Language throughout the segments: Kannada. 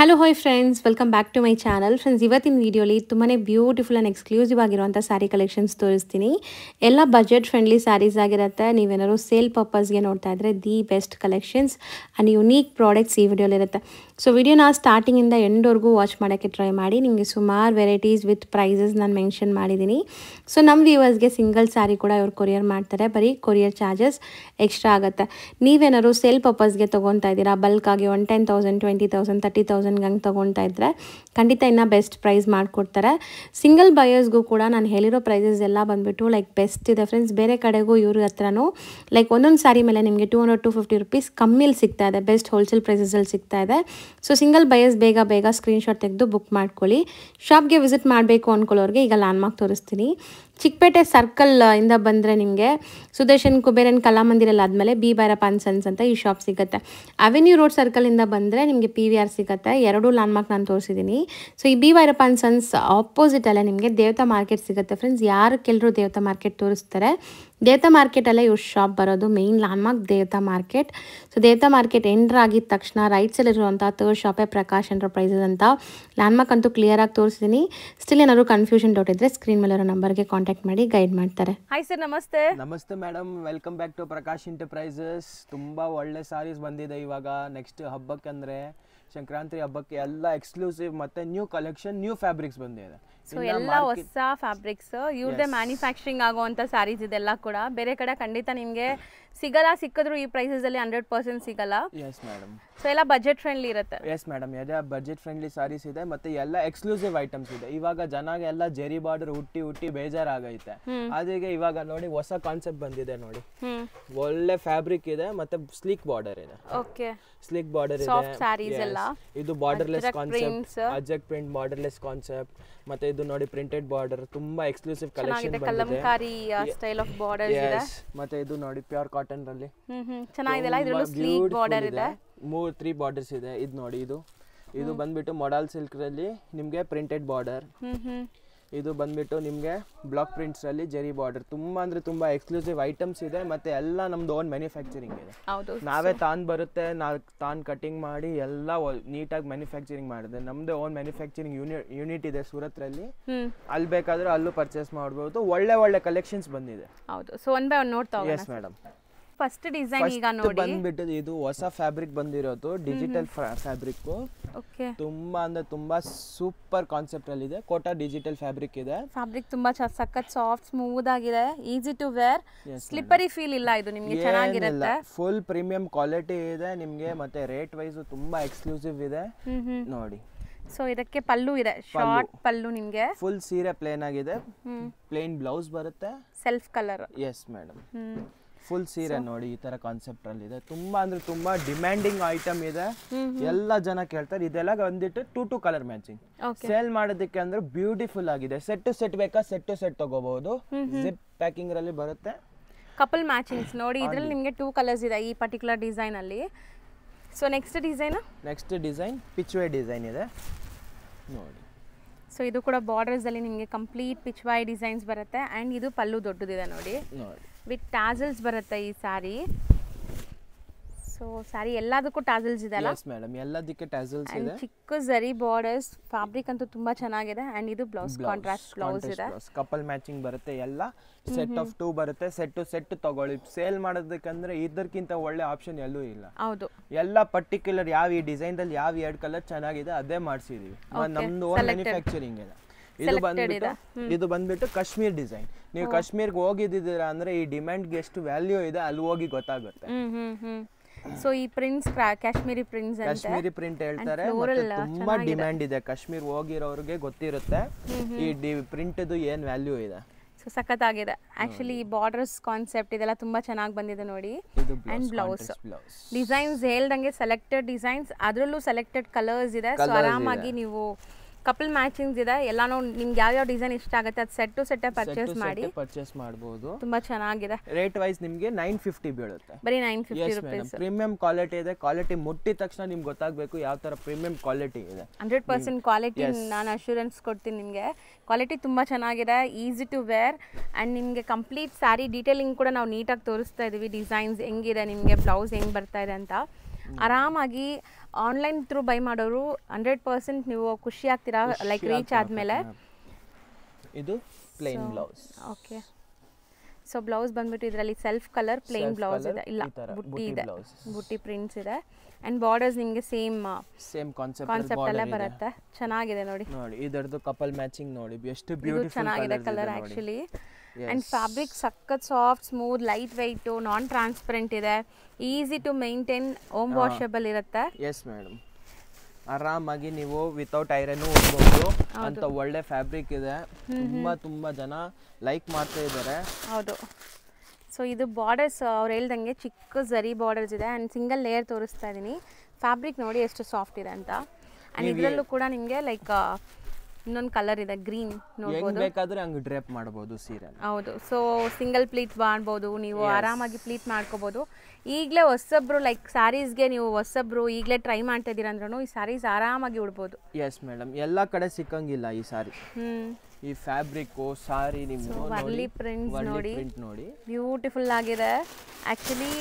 Hello hi friends, welcome back to my channel. Friends, ಇವತ್ತಿನ ವೀಡಿಯೋಲಿ ತುಂಬಾ ಬ್ಯೂಟಿಫುಲ್ ಆ್ಯಂಡ್ ಎಕ್ಸ್ಕ್ಲೂಸಿವ್ ಆಗಿರುವಂಥ ಸ್ಯಾರಿ ಕಲೆಕ್ಷನ್ಸ್ ತೋರಿಸ್ತೀನಿ. ಎಲ್ಲ ಬಜೆಟ್ ಫ್ರೆಂಡ್ಲಿ ಸ್ಯಾರೀಸ್ ಆಗಿರುತ್ತೆ. ನೀವೇನಾದ್ರು ಸೇಲ್ ಪರ್ಪಸ್ಗೆ ನೋಡ್ತಾ ಇದ್ದರೆ the best collections and unique products ಈ ವಿಡಿಯೋಲಿರುತ್ತೆ. ಸೊ ವಿಡಿಯೋನ ಸ್ಟಾರ್ಟಿಂಗಿಂದ ಎಂಡ್ವರೆಗೂ ವಾಚ್ ಮಾಡೋಕ್ಕೆ ಟ್ರೈ ಮಾಡಿ. ನಿಮಗೆ ಸುಮಾರು ವೆರೈಟೀಸ್ ವಿತ್ ಪ್ರೈಸಸ್ ನಾನು ಮೆನ್ಷನ್ ಮಾಡಿದ್ದೀನಿ. ಸೊ ನಮ್ಮ ವ್ಯೂವರ್ಸ್ಗೆ ಸಿಂಗಲ್ ಸ್ಯಾರಿ ಕೂಡ ಇವ್ರು ಕೊರಿಯರ್ ಮಾಡ್ತಾರೆ. ಬರೀ ಕೊರಿಯರ್ ಚಾರ್ಜಸ್ ಎಕ್ಸ್ಟ್ರಾ ಆಗುತ್ತೆ. ನೀವೇನಾದ್ರು ಸೇಲ್ ಪರ್ಪಸ್ಗೆ ತೊಗೊತಾ ಇದ್ದೀರಾ, ಬಲ್ಕಾಗಿ 10,000, 20,000, 30,000 ಹಂಗೆ ತೊಗೊತಾ ಇದ್ದರೆ ಖಂಡಿತ ಇನ್ನೂ ಬೆಸ್ಟ್ ಪ್ರೈಸ್ ಮಾಡಿಕೊಡ್ತಾರೆ. ಸಿಂಗಲ್ ಬಯರ್ಸ್ಗೂ ಕೂಡ ನಾನು ಹೇಳಿರೋ ಪ್ರೈಸಸ್ ಎಲ್ಲ ಬಂದುಬಿಟ್ಟು ಲೈಕ್ ಬೆಸ್ಟ್ ಇದೆ ಫ್ರೆಂಡ್ಸ್. ಬೇರೆ ಕಡೆಗೂ ಇವ್ರ ಹತ್ರನೂ ಲೈಕ್ ಒಂದೊಂದು ಸ್ಯಾರಿ ಮೇಲೆ ನಿಮಗೆ 200-250 ರುಪೀಸ್ ಕಮ್ಮಿಲಿ ಸಿಗ್ತಾ ಇದೆ. ಬೆಸ್ಟ್ ಹೋಲ್ಸೇಲ್ ಪ್ರೈಸಸಲ್ಲಿ ಸಿಗ್ತಾ ಇದೆ. ಸೊ ಸಿಂಗಲ್ ಬಯರ್ಸ್ ಬೇಗ ಸ್ಕ್ರೀನ್ಶಾಟ್ ತೆಗೆದು ಬುಕ್ ಮಾಡ್ಕೊಳ್ಳಿ. ಶಾಪ್ಗೆ ವಿಸಿಟ್ ಮಾಡಬೇಕು ಅಂದ್ಕೊಳ್ಳೋರಿಗೆ ಈಗ ಲ್ಯಾಂಡ್ಮಾರ್ಕ್ ತೋರಿಸ್ತೀನಿ. ಚಿಕ್ಕಪೇಟೆ ಸರ್ಕಲ್ ಇಂದ ಬಂದರೆ ನಿಮಗೆ ಸುದರ್ಶನ್ ಕುಬೇರನ್ ಕಲಾಮಂದಿರಲ್ಲಿ ಆದಮೇಲೆ ಬಿ ಭೈರಪ್ಪ ಅಂಡ್ ಸನ್ಸ್ ಅಂತ ಈ ಶಾಪ್ ಸಿಗುತ್ತೆ. ಅವೆನ್ಯೂ ರೋಡ್ ಸರ್ಕಲಿಂದ ಬಂದರೆ ನಿಮಗೆ PVR ಸಿಗುತ್ತೆ. ಎರಡೂ ಲ್ಯಾಂಡ್ಮಾರ್ಕ್ ನಾನು ತೋರಿಸಿದ್ದೀನಿ. ಸೊ ಈ ಬಿ ಭೈರಪ್ಪ ಅಂಡ್ ಸನ್ಸ್ ಆಪೋಸಿಟಲ್ಲೇ ನಿಮಗೆ ದೇವತಾ ಮಾರ್ಕೆಟ್ ಸಿಗುತ್ತೆ ಫ್ರೆಂಡ್ಸ್. ಯಾರು ಕೆಲವರು ದೇವತಾ ಮಾರ್ಕೆಟ್ ತೋರಿಸ್ತಾರೆ, ದೇವತಾ ಮಾರ್ಕೆಟಲ್ಲೇ ಇವ್ರ ಶಾಪ್ ಬರೋದು. ಮೇಯ್ನ್ ಲ್ಯಾಂಡ್ಮಾರ್ಕ್ ದೇವತಾ ಮಾರ್ಕೆಟ್. ಸೊ ದೇವತಾ ಮಾರ್ಕೆಟ್ ಎಂಟ್ರ್ ಆಗಿದ ತಕ್ಷಣ ರೈಟ್ ಸೈಡಲ್ಲಿರುವಂಥ ಥರ್ಡ್ ಶಾಪೇ ಪ್ರಕಾಶ್ ಎಂಟರ್ಪ್ರೈಸಸ್ ಅಂತ. ಲ್ಯಾಂಡ್ಮಾರ್ಕ್ ಅಂತೂ ಕ್ಲಿಯರಾಗಿ ತೋರಿಸಿದ್ದೀನಿ. ಸ್ಟಿಲ್ ಏನಾದ್ರು ಕನ್ಫ್ಯೂಷನ್ ಡೌಟ್ ಇದ್ದರೆ ಸ್ಕ್ರೀನ್ ಮೇಲಿರೋ ನಂಬರ್ಗೆ ಕಾಂಟ್ಯಾಕ್ಟ್ ಮಾಡಿ ಗೈಡ್ ಮಾಡ್ತಾರೆ. ಹಾಯ್ ಸರ್, ನಮಸ್ತೆ. ನಮಸ್ತೆ madam, welcome back to Prakash Enterprises. ತುಂಬಾ ಒಳ್ಳೆ ಸಾರೀಸ್ ಬಂದಿದೆ ಇವಾಗ. ನೆಕ್ಸ್ಟ್ ಹಬ್ಬಕ್ಕೆ ಅಂದರೆ ಸಂಕ್ರಾಂತಿ ಹಬ್ಬಕ್ಕೆ ಎಲ್ಲ ಎಕ್ಸ್ಕ್ಲೂಸಿವ್ ಮತ್ತೆ ನ್ಯೂ ಕಲೆಕ್ಷನ್, ನ್ಯೂ ಫ್ಯಾಬ್ರಿಕ್ಸ್ ಬಂದಿದೆ. ಸೊ ಎಲ್ಲ ಹೊಸ ಫ್ಯಾಬ್ರಿಕ್ಸ್ ಇವ್ರದೇ ಮ್ಯಾನುಫ್ಯಾಕ್ಚರಿಂಗ್ ಆಗುವಂಥ ಸ್ಯಾರೀಸ್ ಇದೆಲ್ಲ ಕೂಡ ಬೇರೆ ಕಡೆ ಖಂಡಿತ ನಿಮಗೆ ಸಿಗಲ್ಲ. ಸಿಕ್ಕಿದ್ರು ಈ ಪ್ರೈಸಸ್ ಅಲ್ಲಿ 100% ಸಿಗಲ್ಲ. Yes madam. ಸೊ ಎಲ್ಲ ಬಜೆಟ್ ಫ್ರೆಂಡ್ಲಿ ಇರುತ್ತೆ. ಎಸ್ ಮೇಡಮ್, ಎಲ್ಲ ಬಜೆಟ್ ಫ್ರೆಂಡ್ಲಿ ಸಾರೀಸ್ ಇದೆ ಮತ್ತೆ ಎಲ್ಲ ಎಕ್ಸ್ಕ್ಲೂಸಿವ್ ಐಟಮ್ಸ್ ಇದೆ. ಇವಾಗ ಜನಾಗೆ ಎಲ್ಲ ಜೆರಿ ಬಾರ್ಡರ್ ಹುಟ್ಟಿ ಬೇಜಾರಾಗೈತೆ. ಅದಕ್ಕೆ ಇವಾಗ ನೋಡಿ ಹೊಸ ಕಾನ್ಸೆಪ್ಟ್ ಬಂದಿದೆ ನೋಡಿ. ಒಳ್ಳೆ ಫ್ಯಾಬ್ರಿಕ್ ಇದೆ ಮತ್ತೆ ಸ್ಲೀಕ್ ಬಾರ್ಡರ್ ಇದೆ. ಓಕೆ, ಸ್ಲೀಕ್ ಬಾರ್ಡರ್ ಇದೆ. ಸಾಫ್ಟ್ ಸ್ಯಾರೀಸ್ ಎಲ್ಲ ಇದು borderless concept, Ajrak print borderless concept. ಮತ್ತೆ ಇದು ನೋಡಿ ಪ್ರಿಂಟೆಡ್ ಬಾರ್ಡರ್, ತುಂಬಾ ಎಕ್ಸ್ಕ್ಲೂಸಿವ್ ಕಲೆಕ್ಷನ್ ಬಂದಿದೆ. ಕಲಂಕಾರಿ ಸ್ಟೈಲ್ ಆಫ್ ಬಾರ್ಡರ್ಸ್ ಇದೆ. ಮತ್ತೆ ಇದು ನೋಡಿ ಪ್ಯೂರ್ ಕಾಟನ್ ರಲ್ಲಿ ಚೆನ್ನಾಗಿದೆ. ಇದರಲ್ಲೂ ಸ್ಲೀಕ್ ಬಾರ್ಡರ್ ಇದೆ. 3 ಬಾರ್ಡರ್ಸ್ ಇದೆ. ಇದು ನೋಡಿ, ಇದು ಬಂದ್ಬಿಟ್ಟು ಮೊಡಲ್ ಸಿಲ್ಕ್ ರಲ್ಲಿ ನಿಮ್ಗೆ ಪ್ರಿಂಟೆಡ್ ಬಾರ್ಡರ್. ಇದು ಬಂದ್ಬಿಟ್ಟು ನಿಮ್ಗೆ ಬ್ಲಾಕ್ ಪ್ರಿಂಟ್ಸ್ ಅಲ್ಲಿ ಜೆರಿ ಬಾರ್ಡರ್. ತುಂಬಾ ಅಂದ್ರೆ ತುಂಬಾ ಎಕ್ಸ್ಕ್ಲೂಸಿವ್ ಐಟಮ್ಸ್ ಇದೆ. ಮತ್ತೆ ಎಲ್ಲ ನಮ್ದು ಓನ್ ಮ್ಯಾನುಫ್ಯಾಕ್ಚರಿಂಗ್ ಇದೆ. ನಾವೇ ಬರುತ್ತೆ, ತಾನ್ ಕಟಿಂಗ್ ಮಾಡಿ ಎಲ್ಲ ನೀಟಾಗಿ ಮ್ಯಾನುಫ್ಯಾಕ್ಚರಿಂಗ್ ಮಾಡಿದೆ. ನಮ್ದೇ ಓನ್ ಮ್ಯಾನುಫ್ಯಾಕ್ಚರಿಂಗ್ ಯೂನಿಟ್ ಇದೆ ಸೂರತ್ ರಲ್ಲಿ. ಅಲ್ಲಿ ಬೇಕಾದ್ರೆ ಅಲ್ಲೂ ಪರ್ಚೇಸ್ ಮಾಡಬಹುದು. ಒಳ್ಳೆ ಕಲೆಕ್ಷನ್ಸ್ ಬಂದಿದೆ. ಹೌದು. ಸೊ ಒನ್ ಬೈ ಒನ್ ನೋಡ್ತಾ ಹೋಗೋಣ. Yes madam. ಫಸ್ಟ್ ಡಿಸೈನ್ ಈಗ ನೋಡಿ ಬಂದ್ಬಿಟ್ಟು ಇದು ಹೊಸ ಫ್ಯಾಬ್ರಿಕ್ ಬಂದಿರೋದು, ಡಿಜಿಟಲ್ ಫ್ಯಾಬ್ರಿಕ್. ಓಕೆ, ತುಂಬಾ ಅಂದ್ರೆ ತುಂಬಾ ಸೂಪರ್ ಕಾನ್ಸೆಪ್ಟ್ ಅಲ್ಲಿ ಇದೆ. ಕೋಟಾ ಡಿಜಿಟಲ್ ಫ್ಯಾಬ್ರಿಕ್ ಇದೆ. ಫ್ಯಾಬ್ರಿಕ್ ತುಂಬಾ ಸಖತ್ ಸಾಫ್ಟ್ ಸ್ಮೂತ್ ಆಗಿದೆ. Easy to wear, slippery feel ಇಲ್ಲ. ಇದು ನಿಮಗೆ ಚೆನ್ನಾಗಿರುತ್ತೆ. ಫುಲ್ ಪ್ರೀಮಿಯಂ ಕ್ವಾಲಿಟಿ ಇದೆ ನಿಮ್ಗೆ. ಮತ್ತೆ ರೇಟ್ ವೈಸ್ ತುಂಬಾ ಎಕ್ಸ್ಕ್ಲೂಸಿವ್ ಇದೆ ನೋಡಿ. ಸೊ ಇದಕ್ಕೆ ಪಲ್ಲು ಇದೆ, ಶಾರ್ಟ್ ಪಲ್ಲು. ನಿಮ್ಗೆ ಫುಲ್ ಸೀರೆ ಪ್ಲೇನ್ ಆಗಿದೆ. ಪ್ಲೇನ್ ಬ್ಲೌಸ್ ಬರುತ್ತೆ, self colour. Yes madam. Full ಸೀರೆ ನೋಡಿ ಈ ತರ ಕಾನ್ಸೆಪ್ಟ್ ಅಲ್ಲಿ ಇದೆ. ತುಂಬಾ ಅಂದ್ರೆ ತುಂಬಾ ಡಿಮ್ಯಾಂಡಿಂಗ್ ಐಟಮ್ ಇದೆ. ಎಲ್ಲ ಜನ ಕೇಳ್ತಾರೆ. ಇದೆಲ್ಲ ಬಂದಿಟ್ಟು 2 ಕಲರ್ ಮ್ಯಾಚಿಂಗ್ ಸೇಲ್ ಮಾಡೋದಕ್ಕೆ ಅಂದ್ರೆ ಬ್ಯೂಟಿಫುಲ್ ಆಗಿದೆ. ಸೆಟ್ ಟು ಸೆಟ್ ಬೇಕಾ ಸೆಟ್ ಟು ಸೆಟ್ ತಗೋಬಹುದು. ಜಿಪ್ ಪ್ಯಾಕಿಂಗ್ ರಲ್ಲಿ ಬರುತ್ತೆ. ಕಪಲ್ ಮ್ಯಾಚಿಂಗ್ಸ್ ನೋಡಿ. ಇದರಲ್ಲಿ ನಿಮಗೆ 2 ಕಲರ್ಸ್ ಇದೆ ಈ ಪರ್ಟಿಕ್ಯುಲರ್ ಡಿಸೈನ್ ಅಲ್ಲಿ. ಸೊ ನೆಕ್ಸ್ಟ್ ಡಿಸೈನ್ ಪಿಚ್ವೇ ಡಿಸೈನ್ ಇದೆ ನೋಡಿ. ಸೊ ಇದು ಕೂಡ ಬಾರ್ಡರ್ಸ್ ಅಲ್ಲಿ ನಿಮಗೆ ಕಂಪ್ಲೀಟ್ ಪಿಚ್ವೈ ಡಿಸೈನ್ಸ್ ಬರುತ್ತೆ. ಅಂಡ್ ಇದು ಪಲ್ಲು ದೊಡ್ಡದಿದೆ ನೋಡಿ, ವಿತ್ ಟ್ಯಾಸಲ್ಸ್ ಬರುತ್ತೆ ಈ ಸ್ಯಾರಿ. ಸೊ ಸ್ಯಾರಿ ಎಲ್ಲದಕ್ಕೂ ಟ್ಯಾಸಲ್ಸ್ ಇದೆ ಅಲ್ಲ? ಎಸ್ ಮೇಡಮ್, ಎಲ್ಲದಕ್ಕೆ ಟ್ಯಾಸಲ್ಸ್ ಇದೆ. ಚಿಕ್ಕ ಜರಿ ಬಾರ್ಡರ್ಸ್. ಫ್ಯಾಬ್ರಿಕ್ ಅಂತೂ ತುಂಬಾ ಚೆನ್ನಾಗಿದೆ. ಅಂಡ್ ಇದು ಬ್ಲೌಸ್ ಕಾಂಟ್ರಾಸ್ಟ್ ಬ್ಲೌಸ್ ಇದೆ. ಕಪಲ್ ಮ್ಯಾಚಿಂಗ್ ಬರುತ್ತೆ. ಎಲ್ಲ ಸೆಟ್ ಆಫ್ 2 ಬರುತ್ತೆ. ಸೆಟ್ ಟು ಸೆಟ್ ತಗೊಳ್ಳಿ. ಸೇಲ್ ಮಾಡೋದಕ್ಕಂದ್ರೆ ಇದಕ್ಕಿಂತ ಒಳ್ಳೆ ಆಪ್ಷನ್ ಎಲ್ಲೂ ಇಲ್ಲ. ಹೌದು. ಎಲ್ಲ ಪರ್ಟಿಕ್ಯುಲರ್ ಯಾವ ಈ ಡಿಸೈನ್ ಅಲ್ಲಿ ಯಾವ 2 ಕಲರ್ ಚೆನ್ನಾಗಿದೆ ಅದೇ ಮಾಡಿಸಿದೀವಿ. ನಮ್ದು ಓನ್ ಮ್ಯಾನುಫ್ಯಾಕ್ಚರಿಂಗ್ ಇದೆ. ಇದು ಬಂದ್ಬಿಟ್ಟು ಕಾಶ್ಮೀರ್ ಡಿಸೈನ್. ನೀವು ಕಾಶ್ಮೀರ್ಗೆ ಹೋಗಿದ್ದೀರಾ ಅಂದ್ರೆ ಈ ಡಿಮ್ಯಾಂಡ್ಗೆ ಎಷ್ಟು ವ್ಯಾಲ್ಯೂ ಇದೆ ಅಲ್ಲಿ ಹೋಗಿ ಗೊತ್ತಾಗುತ್ತೆ. ಸೊ ಈ ಪ್ರಿಂಟ್ಸ್ ಕಾಶ್ಮೀರಿ ಪ್ರಿಂಟ್ ಹೇಳ್ತಾರೆ. ತುಂಬಾ ಡಿಮ್ಯಾಂಡ್ ಇದೆ. ಕಾಶ್ಮೀರ್ ಹೋಗಿರೋರಿಗೆ ಗೊತ್ತಿರುತ್ತೆ ಈ ಪ್ರಿಂಟ್ ಏನ್ ವ್ಯಾಲ್ಯೂ ಇದೆ. ಸೊ ಸಖತ್ತಾಗಿದೆ. ಆಕ್ಚುಲಿ ಈ ಬಾರ್ಡರ್ಸ್ ಕಾನ್ಸೆಪ್ಟ್ ಇದೆಲ್ಲ ತುಂಬಾ ಚೆನ್ನಾಗಿ ಬಂದಿದೆ ನೋಡಿ. ಅಂಡ್ ಬ್ಲೌಸ್ ಡಿಸೈನ್ಸ್ ಹೇಳ್ದಂಗೆ ಸೆಲೆಕ್ಟೆಡ್ ಡಿಸೈನ್ಸ್, ಅದರಲ್ಲೂ ಸೆಲೆಕ್ಟೆಡ್ ಕಲರ್ಸ್ ಇದೆ. ಸೊ ಆರಾಮಾಗಿ ನೀವು ಕಪಲ್ ಮ್ಯಾಚಿಂಗ್ಸ್ ಇದೆ. ಎಲ್ಲಾನು ನಿಮ್ಗೆ ಯಾವ ಡಿಸೈನ್ ಇಷ್ಟ ಆಗುತ್ತೆ ಅದು ಸೆಟ್ ಟು ಸೆಟ್ ಪರ್ಚೇಸ್ ಮಾಡಬಹುದು. ತುಂಬಾ ಚೆನ್ನಾಗಿದೆ. ರೇಟ್ ವೈಸ್ ನಿಮಗೆ 950 ಬೀಳುತ್ತೆ. ಬರೀ 950 ರೂಪೀಸ್. ಪ್ರೀಮಿಯಂ ಕ್ವಾಲಿಟಿ ಇದೆ. ಕ್ವಾಲಿಟಿ ಮುಟ್ಟಿದ ತಕ್ಷಣ ನಿಮ್ಗೆ ಗೊತ್ತಾಗಬೇಕು ಯಾವ ತರ ಪ್ರೀಮಿಯಂ ಕ್ವಾಲಿಟಿ ಇದೆ. 100% ಕ್ವಾಲಿಟಿ ನಾನು ಅಶ್ಯೂರೆನ್ಸ್ ಕೊಡ್ತೀನಿ ನಿಮಗೆ. ಕ್ವಾಲಿಟಿ ತುಂಬಾ ಚೆನ್ನಾಗಿದೆ, ಈಸಿ ಟು ವೇರ್. ಅಂಡ್ ನಿಮಗೆ ಕಂಪ್ಲೀಟ್ ಸ್ಯಾರಿ ಡೀಟೇಲಿಂಗ್ ಕೂಡ ನಾವು ನೀಟಾಗಿ ತೋರಿಸ್ತಾ ಇದೀವಿ. ಡಿಸೈನ್ಸ್ ಹೆಂಗಿದೆ, ನಿಮಗೆ ಬ್ಲೌಸ್ ಹೆಂಗ್ ಬರ್ತಾ ಇದೆ ಅಂತ. ಆರಾಮಾಗಿ ಆನ್ಲೈನ್ ಥ್ರೂ ಬೈ ಮಾಡೋರು 100% ನೀವು ಖುಷಿ ಆಗ್ತೀರಾ ಲೈಕ್ ರೀಚ್ ಆದಮೇಲೆ. ಇದು plain blouse. Okay, so blouse ಬಂದ್ಬಿಟ್ಟು ಇದರಲ್ಲಿ ಸೆಲ್ಫ್ ಕಲರ್ ಪ್ಲೇನ್ ಬ್ಲೌಸ್ ಇದೆ, ಇಲ್ಲ ಬುಟ್ಟಿ ಇದೆ, ಬುಟ್ಟಿ ಪ್ರಿಂಟ್ಸ್ ಇದೆ ಅಂಡ್ ಬಾರ್ಡರ್ಸ್ ನಿಮಗೆ ಸೇಮ್ ಕಾನ್ಸೆಪ್ಟ್ ಅಲ್ಲೇ ಬರುತ್ತೆ. ಚೆನ್ನಾಗಿದೆ ನೋಡಿ. ಇದರದ್ದು ಕಪಲ್ ಮ್ಯಾಚಿಂಗ್ ನೋಡಿ ಎಷ್ಟು ಬ್ಯೂಟಿಫುಲ್ ಚೆನ್ನಾಗಿದೆ ಕಲರ್ ಆಕ್ಚುಲಿ. ಅಂಡ್ ಫ್ಯಾಬ್ರಿಕ್ ಸಖತ್ soft, smooth, light weight, non transparent ಇದೆ, easy to maintain, home washable ಇರುತ್ತೆ. ಎಸ್ ಮೇಡಮ್, ಆರಾಮಾಗಿ ನೀವು ವಿತೌಟ್ ಐರನ್ ಉಡ್ಬೋದು ಅಂತ ಒಳ್ಳೆ ಫ್ಯಾಬ್ರಿಕ್ ಇದೆ. ತುಂಬಾ ಜನ ಲೈಕ್ ಮಾಡ್ತಾ ಇದ್ದಾರೆ. ಹೌದು. ಸೊ ಇದು ಬಾರ್ಡರ್ಸ್ ಅವ್ರು ಹೇಳ್ದಂಗೆ ಚಿಕ್ಕ ಝರಿ ಬಾರ್ಡರ್ಸ್ ಇದೆ ಆ್ಯಂಡ್ ಸಿಂಗಲ್ ಲೇಯರ್ ತೋರಿಸ್ತಾ ಇದ್ದೀನಿ. ಫ್ಯಾಬ್ರಿಕ್ ನೋಡಿ ಎಷ್ಟು ಸಾಫ್ಟ್ ಇದೆ ಅಂತ. ಆ್ಯಂಡ್ ಇದರಲ್ಲೂ ಕೂಡ ನಿಮಗೆ ಲೈಕ್ ಇನ್ನೊಂದು ಕಲರ್ ಇದೆ, ಗ್ರೀನ್ ನೋಡ್ಬೋದು. ಬೇಕಾದ್ರೆ ಹಂಗೆ ಡ್ರೇಪ್ ಮಾಡ್ಬೋದು ಸೀರೆ. ಹೌದು. ಸೊ ಸಿಂಗಲ್ ಪ್ಲೀಟ್ ಮಾಡ್ಬೋದು ನೀವು, ಆರಾಮಾಗಿ ಪ್ಲೀಟ್ ಮಾಡ್ಕೋಬೋದು. ಈಗಲೇ ಹೊಸಬ್ರು ಲೈಕ್ ಸ್ಯಾರೀಸ್ಗೆ ನೀವು ಹೊಸಬ್ರು ಈಗಲೇ ಟ್ರೈ ಮಾಡ್ತಾ ಇದ್ದೀರಾ ಅಂದ್ರೂ ಈ ಸ್ಯಾರೀಸ್ ಆರಾಮಾಗಿ ಉಡ್ಬೋದು. ಎಸ್ ಮೇಡಮ್, ಎಲ್ಲ ಕಡೆ ಸಿಕ್ಕಂಗಿಲ್ಲ ಈ ಸಾರಿ. ಈ ಫ್ಯಾಬ್ರಿಕ್ ಸಾರಿ ನಿಮ್ಗೆ ವರ್ಲಿ ಪ್ರಿಂಟ್ಸ್ ನೋಡಿ ಬ್ಯೂಟಿಫುಲ್ ಆಗಿದೆ. ಆ್ಯಕ್ಚುಲಿ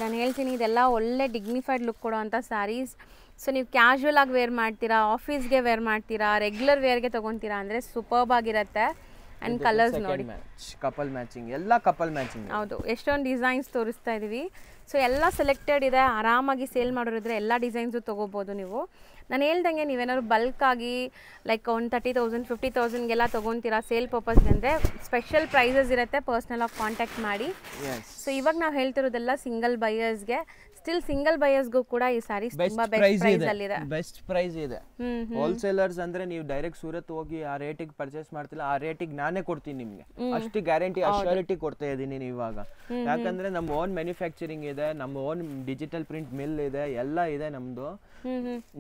ನಾನು ಹೇಳ್ತೀನಿ ಇದೆಲ್ಲ ಒಳ್ಳೆ ಡಿಗ್ನಿಫೈಡ್ ಲುಕ್ ಕೊಡೋವಂಥ ಸ್ಯಾರೀಸ್. ಸೊ ನೀವು ಕ್ಯಾಶುವಲ್ ಆಗಿ ವೇರ್ ಮಾಡ್ತೀರಾ, ಆಫೀಸ್ಗೆ ವೇರ್ ಮಾಡ್ತೀರಾ, ರೆಗ್ಯುಲರ್ ವೇರ್ಗೆ ತೊಗೊತೀರಾ ಅಂದರೆ ಸೂಪರ್ಬ್ ಆಗಿರುತ್ತೆ. ಆ್ಯಂಡ್ ಕಲರ್ಸ್ ನೋಡಿ, ಕಪಲ್ ಮ್ಯಾಚಿಂಗ್, ಎಲ್ಲ ಕಪಲ್ ಮ್ಯಾಚಿಂಗ್. ಹೌದು, ಎಷ್ಟೊಂದು ಡಿಸೈನ್ಸ್ ತೋರಿಸ್ತಾ ಇದ್ದೀವಿ. ಸೊ ಎಲ್ಲ ಸೆಲೆಕ್ಟೆಡ್ ಇದೆ, ಆರಾಮಾಗಿ ಸೇಲ್ ಮಾಡೋರಿದ್ರೆ ಎಲ್ಲ ಡಿಸೈನ್ಸು ತೊಗೋಬೋದು ನೀವು. ನಾನು ಹೇಳ್ದಂಗೆ ನೀವೇನಾದ್ರು ಬಲ್ಕಾಗಿ ಲೈಕ್ ಒಂದು 30,000 50,000ಗೆಲ್ಲ ತೊಗೊತೀರಾ ಸೇಲ್ ಪರ್ಪಸ್ಗೆ ಅಂದರೆ ಸ್ಪೆಷಲ್ ಪ್ರೈಸಸ್ ಇರುತ್ತೆ, ಪರ್ಸ್ನಲ್ ಆಗಿ ಕಾಂಟ್ಯಾಕ್ಟ್ ಮಾಡಿ. ಸೊ ಇವಾಗ ನಾವು ಹೇಳ್ತಿರೋದೆಲ್ಲ ಸಿಂಗಲ್ ಬೈಯರ್ಸ್ಗೆ. ಸ್ಟಿಲ್ ಸಿಂಗಲ್ ಬೈಯರ್ಸ್ಗೂ ಕೂಡ ಈ ಸ್ಯಾರೀಸ್ ತುಂಬಾ ಬೆಸ್ಟ್ ಪ್ರೈಸ್ ಅಲ್ಲಿ ಇದೆ. ಬೆಸ್ಟ್ ಪ್ರೈಸ್ ಇದೆ. ಹೋಲ್ಸೇಲರ್ಸ್ ಅಂದ್ರೆ ನೀವು ಡೈರೆಕ್ಟ್ ಸೂರತ್ ಹೋಗಿ ಆ ರೇಟಿಗೆ ಪರ್ಚೇಸ್ ಮಾಡ್ತಿಲ್ಲ, ಆ ರೇಟಿಗೆ ನಾನೇ ಕೊಡ್ತೀನಿ ನಿಮ್ಗೆ. ಅಷ್ಟು ಗ್ಯಾರಂಟಿ ಅಶ್ಯೂರಿಟಿ ಕೊಡ್ತಾ ಇದ್ದೀನಿ ಇವಾಗ. ಯಾಕಂದ್ರೆ ನಮ್ಮ ಓನ್ ಮ್ಯಾನುಫ್ಯಾಕ್ಚರಿಂಗ್ ಇದೆ, ನಮ್ಮ ಓನ್ ಡಿಜಿಟಲ್ ಪ್ರಿಂಟ್ ಮಿಲ್ ಇದೆ, ಎಲ್ಲ ಇದೆ ನಮ್ದು.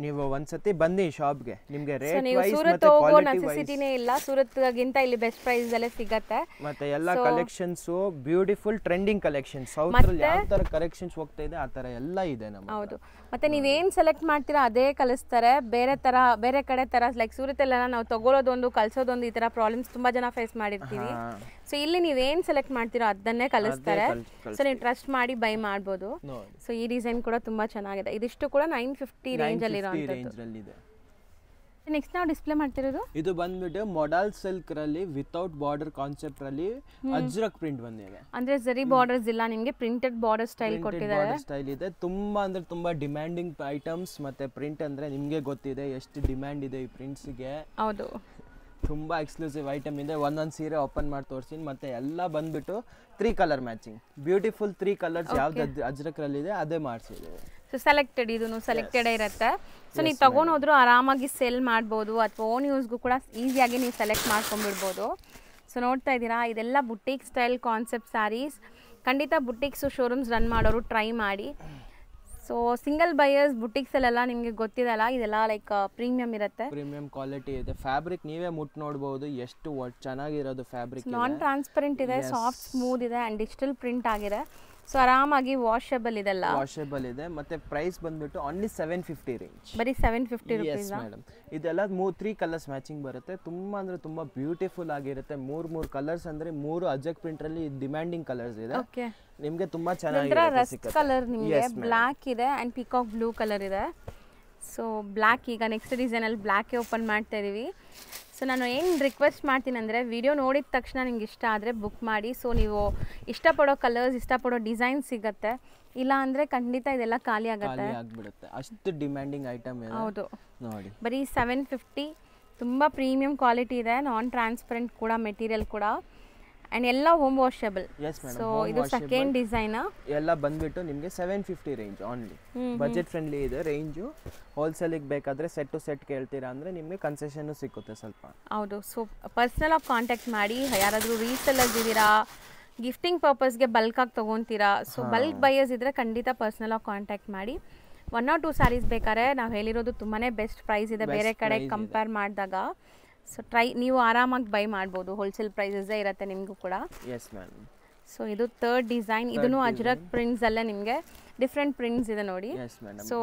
ನೀವು ಒಂದ್ಸತಿ ಬನ್ನಿ ಶಾಪ್ಗೆ, ನಿಮ್ಗೆ ರೇಟ್ ವೈಸ್ ಮತ್ತೆ ಕ್ವಾಲಿಟಿ ವೈಸ್ ಇಲ್ಲ, ಸೂರತ್ಗಿಂತ ಇಲ್ಲಿ ಬೆಸ್ಟ್ ಪ್ರೈಸ್ ಅಲ್ಲೇ ಸಿಗುತ್ತೆ. ಮತ್ತೆ ಎಲ್ಲ collections beautiful trending collection, south ಅಲ್ಲಿ ಯಾವ ತರ ಕಲೆಕ್ಷನ್ಸ್ ಹೋಗ್ತಾ ಇದೆ ಆ ತರ ಎಲ್ಲ ಇದೆ ನಮ್ಮ. ಹೌದು. ಮತ್ತೆ ನೀವೇನ್ ಸೆಲೆಕ್ಟ್ ಮಾಡ್ತೀರಾ ಅದೇ ಕಳಿಸ್ತಾರೆ. ಬೇರೆ ಕಡೆ ತರ ಲೈಕ್ ಸೂರತ್ ಎಲ್ಲ ನಾವು ತಗೊಳ್ಳೋದೊಂದು ಕಳ್ಸೋದೊಂದು ಈ ತರ ಪ್ರಾಬ್ಲಮ್ಸ್ ತುಂಬಾ ಜನ ಫೇಸ್ ಮಾಡಿರ್ತೀವಿ. ಸೊ ಇಲ್ಲಿ ನೀವೇನ್ ಸೆಲೆಕ್ಟ್ ಮಾಡ್ತೀರೋ ಅದನ್ನೇ ಕಳಿಸ್ತಾರೆ. ಸೊ ನೀವು ಟ್ರಸ್ಟ್ ಮಾಡಿ ಬೈ ಮಾಡ್ಬೋದು. ಸೊ ಈ ಡಿಸೈನ್ ಕೂಡ ತುಂಬಾ ಚೆನ್ನಾಗಿದೆ. ಇದಿಷ್ಟು ಕೂಡ 950 ರೇಂಜ್ ಅಲ್ಲಿ ಇರೋಂಥದ್ದು. ನೆಕ್ಸ್ಟ್ ನಾವು ಡಿಸ್ಪ್ಲೇ ಮಾಡ್ತಿರೋದು ಇದು ಬಂದ್ಬಿಟ್ಟು ಮೊಡಲ್ ಸಿಲ್ಕ್ ರಲ್ಲಿ ವಿತೌಟ್ ಬಾರ್ಡರ್ ಕಾನ್ಸೆಪ್ಟ್ ರಲ್ಲಿ ಅಜ್ರಕ್ ಪ್ರಿಂಟ್ ಬಂದಿದೆ. ಅಂದ್ರೆ ಜರಿ ಬಾರ್ಡರ್ಸ್ ಇಲ್ಲ, ನಿಮಗೆ ಪ್ರಿಂಟೆಡ್ ಬಾರ್ಡರ್ ಸ್ಟೈಲ್ ಕೊಟ್ಟಿದ್ದಾರೆ. ಸ್ಟೈಲ್ ಇದೆ. ತುಂಬಾ ಅಂದ್ರೆ ತುಂಬಾ ಡಿಮ್ಯಾಂಡಿಂಗ್ ಐಟಮ್ಸ್. ಮತ್ತೆ ಪ್ರಿಂಟ್ ಅಂದ್ರೆ ನಿಮ್ಗೆ ಗೊತ್ತಿದೆ ಎಷ್ಟು ಡಿಮ್ಯಾಂಡ್ ಇದೆ ಈ ಪ್ರಿಂಟ್ಸ್ ಗೆ. ಹೌದು, ತುಂಬಾ ಎಕ್ಸ್ಕ್ಲೂಸಿವ್ ಐಟಮ್ ಇದೆ. ಒಂದೊಂದು ಸೀರೆ ಓಪನ್ ಮಾಡಿ ತೋರಿಸ್ತೀನಿ. ಮತ್ತೆ ಎಲ್ಲ ಬಂದ್ಬಿಟ್ಟು 3 ಕಲರ್ ಮ್ಯಾಚಿಂಗ್, ಬ್ಯೂಟಿಫುಲ್ 3 ಕಲರ್ಸ್ ಯಾವ್ದು ಅಜ್ರಕ್ ರಲ್ಲಿ ಇದೆ ಅದೇ ಮಾಡಿಸಿದ್ದೇವೆ. ಸೊ ಸೆಲೆಕ್ಟೆಡ್, ಇದನ್ನು ಸೆಲೆಕ್ಟೆಡ್ ಇರುತ್ತೆ. ಸೊ ನೀವು ತಗೊಂಡೋದ್ರು ಆರಾಮಾಗಿ ಸೆಲ್ ಮಾಡ್ಬೋದು, ಅಥವಾ ಓನ್ ಯೂಸ್ಗೂ ಕೂಡ ಈಸಿಯಾಗಿ ನೀವು ಸೆಲೆಕ್ಟ್ ಮಾಡ್ಕೊಂಡ್ಬಿಡ್ಬೋದು. ಸೊ ನೋಡ್ತಾ ಇದ್ದೀರಾ, ಇದೆಲ್ಲ ಬುಟೀಕ್ ಸ್ಟೈಲ್ ಕಾನ್ಸೆಪ್ಟ್ ಸ್ಯಾರೀಸ್. ಖಂಡಿತ ಬುಟೀಕ್ಸು ಶೋರೂಮ್ಸ್ ರನ್ ಮಾಡೋರು ಟ್ರೈ ಮಾಡಿ. ಸೊ ಸಿಂಗಲ್ ಬೈಯರ್ಸ್ ಬುಟೀಕ್ಸಲ್ಲೆಲ್ಲ ನಿಮಗೆ ಗೊತ್ತಿದಲ್ಲ, ಇದೆಲ್ಲ ಲೈಕ್ ಪ್ರೀಮಿಯಂ ಇರುತ್ತೆ, ಪ್ರೀಮಿಯಂ ಕ್ವಾಲಿಟಿ ಇದೆ. ಫ್ಯಾಬ್ರಿಕ್ ನೀವೇ ಮುಟ್ ನೋಡಬಹುದು ಎಷ್ಟು ಚೆನ್ನಾಗಿರೋದು ಫ್ಯಾಬ್ರಿಕ್. ನಾನ್ ಟ್ರಾನ್ಸ್ಪರೆಂಟ್ ಇದೆ, ಸಾಫ್ಟ್ ಸ್ಮೂತ್ ಇದೆ ಅಂಡ್ ಡಿಜಿಟಲ್ ಪ್ರಿಂಟ್ ಆಗಿದೆ. ಸೊ ಆರಾಮಾಗಿ ವಾಷಬಲ್ ಇದೆಲ್ಲ, ವಾಷಬಲ್ ಇದೆ. ಮತ್ತೆ ಪ್ರೈಸ್ ಬಂದ್ಬಿಟ್ಟು ಓನ್ಲಿ 750 ರೇಂಜ್, ಬರೀ 750 ರೂಪೀಸ್ ಮೇಡಮ್. ಇದೆಲ್ಲ 3 ಕಲರ್ಸ್ ಮ್ಯಾಚಿಂಗ್ ಬರುತ್ತೆ. ತುಂಬಾ ಅಂದ್ರೆ ತುಂಬಾ ಬ್ಯೂಟಿಫುಲ್ ಆಗಿರುತ್ತೆ. 3 ಕಲರ್ಸ್ ಅಂದ್ರೆ 3 ಅಜ್ರಕ್ ಪ್ರಿಂಟ್ ಅಲ್ಲಿ ಡಿಮ್ಯಾಂಡಿಂಗ್ ಕಲರ್ಸ್ ಇದೆ. ಓಕೆ, ನಿಮಗೆ ತುಂಬಾ ಚೆನ್ನಾಗಿರುತ್ತೆ. ರಸ್ಟ್ ಕಲರ್ ನಿಮಗೆ ಬ್ಲಾಕ್ ಇದೆ ಅಂಡ್ ಪಿಕಾಕ್ ಬ್ಲೂ ಕಲರ್ ಇದೆ. ಸೊ ಬ್ಲ್ಯಾಕ್, ಈಗ ನೆಕ್ಸ್ಟ್ ಡಿಸೈನ್ ಅಲ್ಲಿ ಬ್ಲ್ಯಾಕ್ ಓಪನ್ ಮಾಡ್ತಾ ಇದೀವಿ. ಸೊ ನಾನು ಏನು ರಿಕ್ವೆಸ್ಟ್ ಮಾಡ್ತೀನಿ ಅಂದರೆ, ವಿಡಿಯೋ ನೋಡಿದ ತಕ್ಷಣ ನಿಮ್ಗೆ ಇಷ್ಟ ಆದರೆ ಬುಕ್ ಮಾಡಿ. ಸೊ ನೀವು ಇಷ್ಟಪಡೋ ಕಲರ್ಸ್, ಇಷ್ಟಪಡೋ ಡಿಸೈನ್ ಸಿಗುತ್ತೆ. ಇಲ್ಲ ಅಂದರೆ ಖಂಡಿತ ಇದೆಲ್ಲ ಖಾಲಿ ಆಗುತ್ತೆ, ಅಷ್ಟು ಡಿಮ್ಯಾಂಡಿಂಗ್ ಐಟಮ್ ಇದೆ. ಹೌದು ನೋಡಿ, ಬರೀ 750. ತುಂಬ ಪ್ರೀಮಿಯಂ ಕ್ವಾಲಿಟಿ ಇದೆ, ನಾನ್ ಟ್ರಾನ್ಸ್ಪರೆಂಟ್ ಕೂಡ ಮೆಟೀರಿಯಲ್ ಕೂಡ, ಅಂಡ್ ಎಲ್ಲ ಹೋಮ್ ವಾಷಬಲ್. ಸೊ ಇದು ಸೆಕೆಂಡ್ ಡಿಸೈನ್. ಎಲ್ಲ ಬಂದ್ಬಿಟ್ಟು ನಿಮಗೆ 750 ರೇಂಜ್ ಓನ್ಲಿ. ಬಜೆಟ್ ಫ್ರೆಂಡ್ಲಿ ಇದೆ ರೇಂಜು. ಹೋಲ್ಸೇಲಿಗೆ ಬೇಕಾದ್ರೆ ಸೆಟ್ ಟು ಸೆಟ್ ಕೇಳ್ತೀರಾ ಅಂದ್ರೆ ನಿಮಗೆ ಕನ್ಸೆಷನ್ ಸಿಗುತ್ತೆ ಸ್ವಲ್ಪ. ಹೌದು. ಸೊ ಪರ್ಸನಲ್ ಆಗಿ ಕಾಂಟ್ಯಾಕ್ಟ್ ಮಾಡಿ. ಯಾರಾದರೂ ರೀಸೆಲ್ಲರ್ಸ್ ಇದ್ದೀರಾ, ಗಿಫ್ಟಿಂಗ್ ಪರ್ಪಸ್ಗೆ ಬಲ್ಕಾಗಿ ತೊಗೊತೀರಾ, ಸೊ ಬಲ್ಕ್ ಬೈಯರ್ಸ್ ಇದ್ದರೆ ಖಂಡಿತ ಪರ್ಸನಲ್ ಆಗಿ ಕಾಂಟ್ಯಾಕ್ಟ್ ಮಾಡಿ. 1 or 2 ಸ್ಯಾರೀಸ್ ಬೇಕಾದ್ರೆ ನಾವು ಹೇಳಿರೋದು ತುಂಬಾ ಬೆಸ್ಟ್ ಪ್ರೈಸ್ ಇದೆ ಬೇರೆ ಕಡೆ ಕಂಪೇರ್ ಮಾಡಿದಾಗ. ಸೊ ನೀವು ಆರಾಮಾಗಿ ಬೈ ಮಾಡ್ಬೋದು, ಹೋಲ್ಸೇಲ್ ಪ್ರೈಸಸ್ಸೇ ಇರುತ್ತೆ ನಿಮಗೂ ಕೂಡ. Yes ma'am. ಸೊ ಇದು ಥರ್ಡ್ ಡಿಸೈನ್. ಇದನ್ನು ಅಜ್ರಕ್ ಪ್ರಿಂಟ್ಸ್ ಅಲ್ಲೇ ನಿಮಗೆ ಡಿಫ್ರೆಂಟ್ ಪ್ರಿಂಟ್ಸ್ ಇದೆ ನೋಡಿ. ಸೊ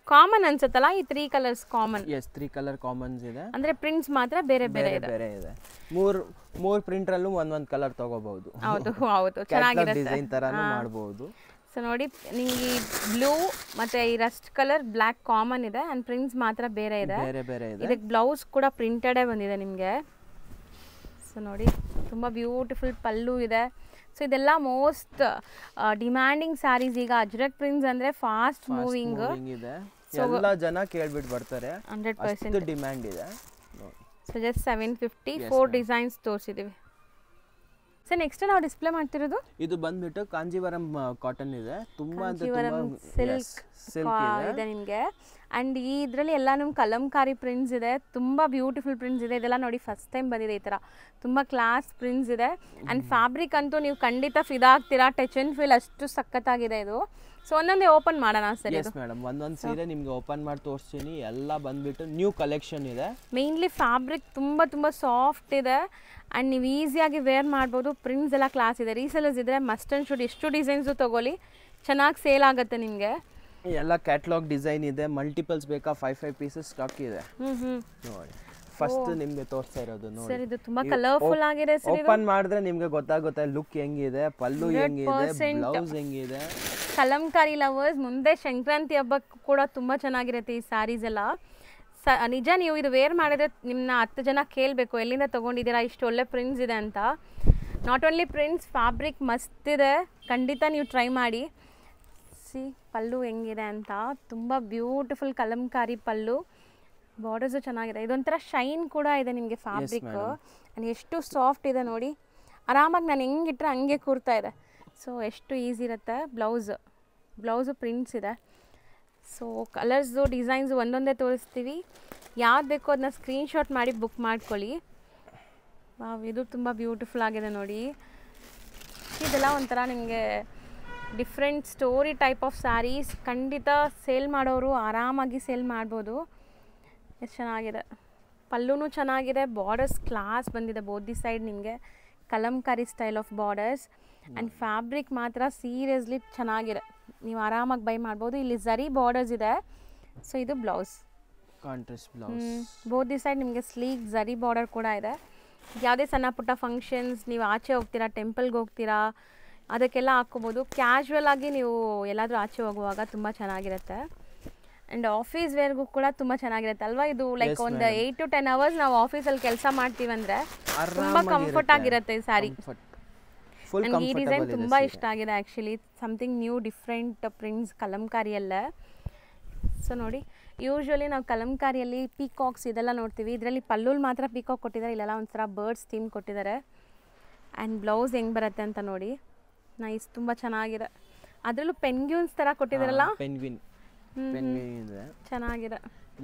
ಕಾಮನ್ ಅನ್ಸುತ್ತಲ್ಲ ಈ 3 colours common. Yes, 3 colour commons ಇದೆ. ಅಂದ್ರೆ ಪ್ರಿಂಟ್ಸ್ ಮಾತ್ರ ಬೇರೆ ಬೇರೆ ಇದೆ. ಮೂರ್ ಪ್ರಿಂಟ್ ಅಲ್ಲೂ ಒಂದೊಂದು ಕಲರ್ ತಗೋಬಹುದು. ಹೌದು ಹೌದು, ಚೆನ್ನಾಗಿರುತ್ತೆ. ಡಿಸೈನ್ ತರಾನು ಮಾಡಬಹುದು. ಸೊ ನೋಡಿ ನಿಮಗೆ ಬ್ಲೂ ಮತ್ತು ಈ ರಸ್ಟ್ ಕಲರ್ ಬ್ಲ್ಯಾಕ್ ಕಾಮನ್ ಇದೆ ಆ್ಯಂಡ್ ಪ್ರಿಂಟ್ಸ್ ಮಾತ್ರ ಬೇರೆ ಇದೆ. ಇದಕ್ಕೆ ಬ್ಲೌಸ್ ಕೂಡ ಪ್ರಿಂಟೆಡೇ ಬಂದಿದೆ ನಿಮಗೆ. ಸೊ ನೋಡಿ ತುಂಬ ಬ್ಯೂಟಿಫುಲ್ ಪಲ್ಲು ಇದೆ. ಸೊ ಇದೆಲ್ಲ ಮೋಸ್ಟ್ ಡಿಮ್ಯಾಂಡಿಂಗ್ ಸ್ಯಾರೀಸ್. ಈಗ ಅಜ್ರಕ್ ಪ್ರಿಂಟ್ಸ್ ಅಂದರೆ ಫಾಸ್ಟ್ ಮೂವಿಂಗ್ ಇದೆ, ಎಲ್ಲ ಜನ ಕೇಳ್ಬಿಟ್ಟು ಬರ್ತಾರೆ, 100% ಡಿಮ್ಯಾಂಡ್ ಇದೆ. ಸೊ ಜಸ್ಟ್ 750 4 ಡಿಸೈನ್ಸ್ ತೋರಿಸಿದ್ದೀವಿ. ಸೊ ನೆಕ್ಸ್ಟ್ ನಾವು ಡಿಸ್ಪ್ಲೇ ಮಾಡ್ತಿರೋದು ಇದು ಬಂದ್ಬಿಟ್ಟು ಕಾಂಜೀವರಂ ಕಾಟನ್ ಇದೆ, ತುಂಬಾ ಸಿಲ್ಕ್ ಇದೆ ನಿಮಗೆ. ಆ್ಯಂಡ್ ಈ ಇದರಲ್ಲಿ ಎಲ್ಲ ನಮ್ಮ ಕಲಂಕಾರಿ ಪ್ರಿಂಟ್ಸ್ ಇದೆ, ತುಂಬ ಬ್ಯೂಟಿಫುಲ್ ಪ್ರಿಂಟ್ಸ್ ಇದೆ. ಇದೆಲ್ಲ ನೋಡಿ ಫಸ್ಟ್ ಟೈಮ್ ಬಂದಿದೆ ಈ ಥರ, ತುಂಬ ಕ್ಲಾಸ್ ಪ್ರಿಂಟ್ಸ್ ಇದೆ. ಆ್ಯಂಡ್ ಫ್ಯಾಬ್ರಿಕ್ ಅಂತೂ ನೀವು ಖಂಡಿತ ಫಿದಾ ಆಗ್ತೀರಾ, ಟಚ್ ಆ್ಯಂಡ್ ಫೀಲ್ ಅಷ್ಟು ಸಖತ್ತಾಗಿದೆ ಇದು. ಸೊ ಒಂದೊಂದೇ ಓಪನ್ ಮಾಡೋಣ ಸರ್. ಎಸ್ ಮೇಡಮ್, ಒಂದೊಂದು ಸೀರೆ ನಿಮಗೆ ಓಪನ್ ಮಾಡಿ ತೋರಿಸ್ತೀನಿ. ಎಲ್ಲ ಬಂದ್ಬಿಟ್ಟು ನ್ಯೂ ಕಲೆಕ್ಷನ್ ಇದೆ. ಮೇನ್ಲಿ ಫ್ಯಾಬ್ರಿಕ್ ತುಂಬ ಸಾಫ್ಟ್ ಇದೆ ಆ್ಯಂಡ್ ನೀವು ಈಸಿಯಾಗಿ ವೇರ್ ಮಾಡ್ಬೋದು. ಪ್ರಿಂಟ್ಸ್ ಎಲ್ಲ ಕ್ಲಾಸ್ ಇದೆ. ರೀಸೆಲರ್ಸ್ ಇದ್ದರೆ ಮಸ್ಟ್ ಆ್ಯಂಡ್ ಶುಡ್ ಎಷ್ಟು ಡಿಸೈನ್ಸು ತೊಗೊಳ್ಳಿ, ಚೆನ್ನಾಗಿ ಸೇಲ್ ಆಗುತ್ತೆ ನಿಮಗೆ. ಎಲ್ಲ ಕ್ಯಾಟ್ಲಾಗ್ ಡಿಸೈನ್ ಇದೆ, ಮಲ್ಟಿಪಲ್ಸ್ ಬೇಕಾ 5 ಪೀಸಸ್ ಸ್ಟಾಕ್ ಇದೆ. ನೋಡಿ ಫಸ್ಟ್ ನಿಮಗೆ ತೋರಿಸ್ತಾ ಇರೋದು ನೋಡಿ ಸರ್, ಇದು ತುಂಬಾ ಕಲರ್ಫುಲ್ ಆಗಿದೆ ಸರ್. ಓಪನ್ ಮಾಡಿದ್ರೆ ನಿಮಗೆ ಗೊತ್ತಾಗುತ್ತೆ ಲುಕ್ ಹೆಂಗಿದೆ, ಪಲ್ಲು ಹೆಂಗಿದೆ, ಬ್ಲೌಸ್ ಹೆಂಗಿದೆ. ಕಲಂಕಾರಿ ಲವರ್ಸ್ ಮುಂದೆ ಸಂಕ್ರಾಂತಿ ಹಬ್ಬಕ್ಕೆ ಕೂಡ ತುಂಬ ಚೆನ್ನಾಗಿರುತ್ತೆ ಈ ಸ್ಯಾರೀಸ್ ಎಲ್ಲ. ನಿಜ ನೀವು ಇದು ವೇರ್ ಮಾಡಿದ್ರೆ ನಿಮ್ಮನ್ನ 10 ಜನ ಕೇಳಬೇಕು ಎಲ್ಲಿಂದ ತೊಗೊಂಡಿದ್ದೀರಾ, ಇಷ್ಟು ಒಳ್ಳೆ ಪ್ರಿಂಟ್ಸ್ ಇದೆ ಅಂತ. ನಾಟ್ ಓನ್ಲಿ ಪ್ರಿಂಟ್ಸ್, ಫ್ಯಾಬ್ರಿಕ್ ಮಸ್ತ್ ಇದೆ, ಖಂಡಿತ ನೀವು ಟ್ರೈ ಮಾಡಿ. ಸಿ ಪಲ್ಲು ಹೆಂಗಿದೆ ಅಂತ, ತುಂಬ ಬ್ಯೂಟಿಫುಲ್ ಕಲಂಕಾರಿ ಪಲ್ಲು, ಬಾರ್ಡರ್ಸು ಚೆನ್ನಾಗಿದೆ. ಇದೊಂಥರ ಶೈನ್ ಕೂಡ ಇದೆ ನಿಮಗೆ ಫ್ಯಾಬ್ರಿಕ್. ಆ್ಯಂಡ್ ಎಷ್ಟು ಸಾಫ್ಟ್ ಇದೆ ನೋಡಿ, ಆರಾಮಾಗಿ ನಾನು ಹೆಂಗಿಟ್ರೆ ಹಂಗೆ ಕೂರ್ತಾ ಇದೆ. ಸೊ ಎಷ್ಟು ಈಸಿ ಇರುತ್ತೆ. ಬ್ಲೌಸು ಪ್ರಿಂಟ್ಸ್ ಇದೆ. ಸೊ ಕಲರ್ಸು ಡಿಸೈನ್ಸು ಒಂದೊಂದೇ ತೋರಿಸ್ತೀವಿ. ಯಾವ್ದು ಬೇಕೋ ಅದನ್ನ ಸ್ಕ್ರೀನ್ಶಾಟ್ ಮಾಡಿ ಬುಕ್ ಮಾಡ್ಕೊಳ್ಳಿ. ಇದು ತುಂಬ ಬ್ಯೂಟಿಫುಲ್ ಆಗಿದೆ ನೋಡಿ. ಇದೆಲ್ಲ ಒಂಥರ ನಿಮಗೆ different story type of saris. ಖಂಡಿತ ಸೇಲ್ ಮಾಡೋರು ಆರಾಮಾಗಿ ಸೇಲ್ ಮಾಡ್ಬೋದು. ಎಷ್ಟು ಚೆನ್ನಾಗಿದೆ, ಪಲ್ಲುನೂ ಚೆನ್ನಾಗಿದೆ, ಬಾರ್ಡರ್ಸ್ ಕ್ಲಾಸ್ ಬಂದಿದೆ ಬೋತ್ ದಿ ಸೈಡ್. ನಿಮಗೆ Kalamkari style of borders and fabric ಮಾತ್ರ ಸೀರಿಯಸ್ಲಿ ಚೆನ್ನಾಗಿದೆ, ನೀವು ಆರಾಮಾಗಿ ಬೈ ಮಾಡ್ಬೋದು. ಇಲ್ಲಿ ಝರಿ ಬಾರ್ಡರ್ಸ್ ಇದೆ. ಸೊ ಇದು blouse, contrast blouse. Both the side ನಿಮಗೆ ಸ್ಲೀಕ್ ಝರಿ ಬಾರ್ಡರ್ ಕೂಡ ಇದೆ. ಯಾವುದೇ ಸಣ್ಣ ಪುಟ್ಟ ಫಂಕ್ಷನ್ಸ್, ನೀವು ಆಚೆ ಹೋಗ್ತೀರಾ, ಟೆಂಪಲ್ಗೆ ಹೋಗ್ತೀರಾ, ಅದಕ್ಕೆಲ್ಲ ಹಾಕ್ಕೋಬೋದು. ಕ್ಯಾಶುವಲ್ ಆಗಿ ನೀವು ಎಲ್ಲಾದರೂ ಆಚೆ ಹೋಗುವಾಗ ತುಂಬ ಚೆನ್ನಾಗಿರುತ್ತೆ. ಆ್ಯಂಡ್ ಆಫೀಸ್ ವೇರ್ಗೂ ಕೂಡ ತುಂಬ ಚೆನ್ನಾಗಿರುತ್ತೆ ಅಲ್ವಾ. ಇದು ಲೈಕ್ ಒಂದು 8 to 10 hours ನಾವು ಆಫೀಸಲ್ಲಿ ಕೆಲಸ ಮಾಡ್ತೀವಂದರೆ ತುಂಬ ಕಂಫರ್ಟ್ ಆಗಿರುತ್ತೆ ಈ ಸ್ಯಾರಿ. ನನಗೆ ಈ ಡಿಸೈನ್ ತುಂಬ ಇಷ್ಟ ಆಗಿದೆ actually. Something new different prints ಕಲಂಕಾರಿಯಲ್ಲೇ. ಸೊ ನೋಡಿ, ಯೂಶ್ವಲಿ ನಾವು ಕಲಂಕಾರಿಯಲ್ಲಿ ಪೀಕಾಕ್ಸ್ ಇದೆಲ್ಲ ನೋಡ್ತೀವಿ, ಇದರಲ್ಲಿ ಪಲ್ಲುಲ್ ಮಾತ್ರ ಪೀಕಾಕ್ ಕೊಟ್ಟಿದ್ದಾರೆ, ಇಲ್ಲೆಲ್ಲ ಒಂಥರ ಬರ್ಡ್ಸ್ ಥೀಮ್ ಕೊಟ್ಟಿದ್ದಾರೆ. ಆ್ಯಂಡ್ ಬ್ಲೌಸ್ ಹೆಂಗೆ ಬರುತ್ತೆ ಅಂತ ನೋಡಿ, ನೈಸ್, ತುಂಬ ಚೆನ್ನಾಗಿದೆ. ಅದರಲ್ಲೂ ಪೆನ್ಗ್ಯೂನ್ಸ್ ಥರ ಕೊಟ್ಟಿದ್ದಾರಲ್ಲ, ಪೆನ್ಗ್ವಿನ್ ಇದೆ, ಚೆನ್ನಾಗಿದೆ.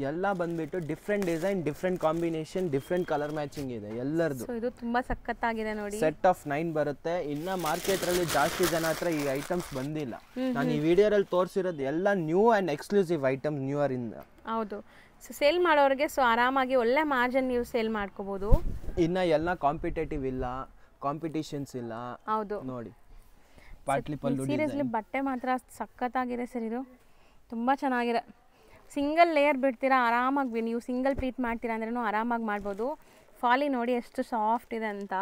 ಎಲ್ಲ ಬಂದ್ಬಿಟ್ಟು different design, different combination, different colour matching ಇದೆ ಎಲ್ಲರದು. ಸೊ ಇದು ತುಂಬಾ ಸಖತ್ತಾಗಿದೆ ನೋಡಿ. ಸೆಟ್ ಆಫ್ 9 ಬರುತ್ತೆ. ಇನ್ನ ಮಾರ್ಕೆಟ್ ಅಲ್ಲಿ ಜಾಸ್ತಿ ಜನ ಹತ್ರ ಈ ಐಟಮ್ಸ್ ಬಂದಿಲ್ಲ. ನಾನು ಈ ವಿಡಿಯೋದಲ್ಲಿ ತೋರಿಸಿರೋದು ಎಲ್ಲ new and exclusive items newer ಇಂದ. ಹೌದು. ಸೊ ಸೇಲ್ ಮಾಡೋರಿಗೆ ಸೊ ಆರಾಮಾಗಿ ಒಳ್ಳೆ ಮಾರ್ಜಿನ್ ನೀವು ಸೇಲ್ ಮಾಡ್ಕೋಬಹುದು. ಇನ್ನ ಎಲ್ಲ ಕಾಂಪಿಟೇಟಿವ್ ಇಲ್ಲ, ಕಾಂಪಿಟಿಷನ್ಸ್ ಇಲ್ಲ. ಹೌದು ನೋಡಿ, ಪಾಟ್ಲಿ ಪಲ್ಲು ಸೀರಿಯಸ್ಲಿ ಬಟ್ಟೆ ಮಾತ್ರ ಸಖತ್ತಾಗಿದೆ ಸರ್. ಇದು ತುಂಬ ಚೆನ್ನಾಗಿದೆ. ಸಿಂಗಲ್ ಲೇಯರ್ ಬಿಡ್ತೀರಾ ಆರಾಮಾಗಿ, ನೀವು ಸಿಂಗಲ್ ಪ್ಲೀಟ್ ಮಾಡ್ತೀರಾ ಅಂದ್ರೂ ಆರಾಮಾಗಿ ಮಾಡ್ಬೋದು. ಫಾಲಿ ನೋಡಿ ಎಷ್ಟು ಸಾಫ್ಟ್ ಇದೆ ಅಂತ.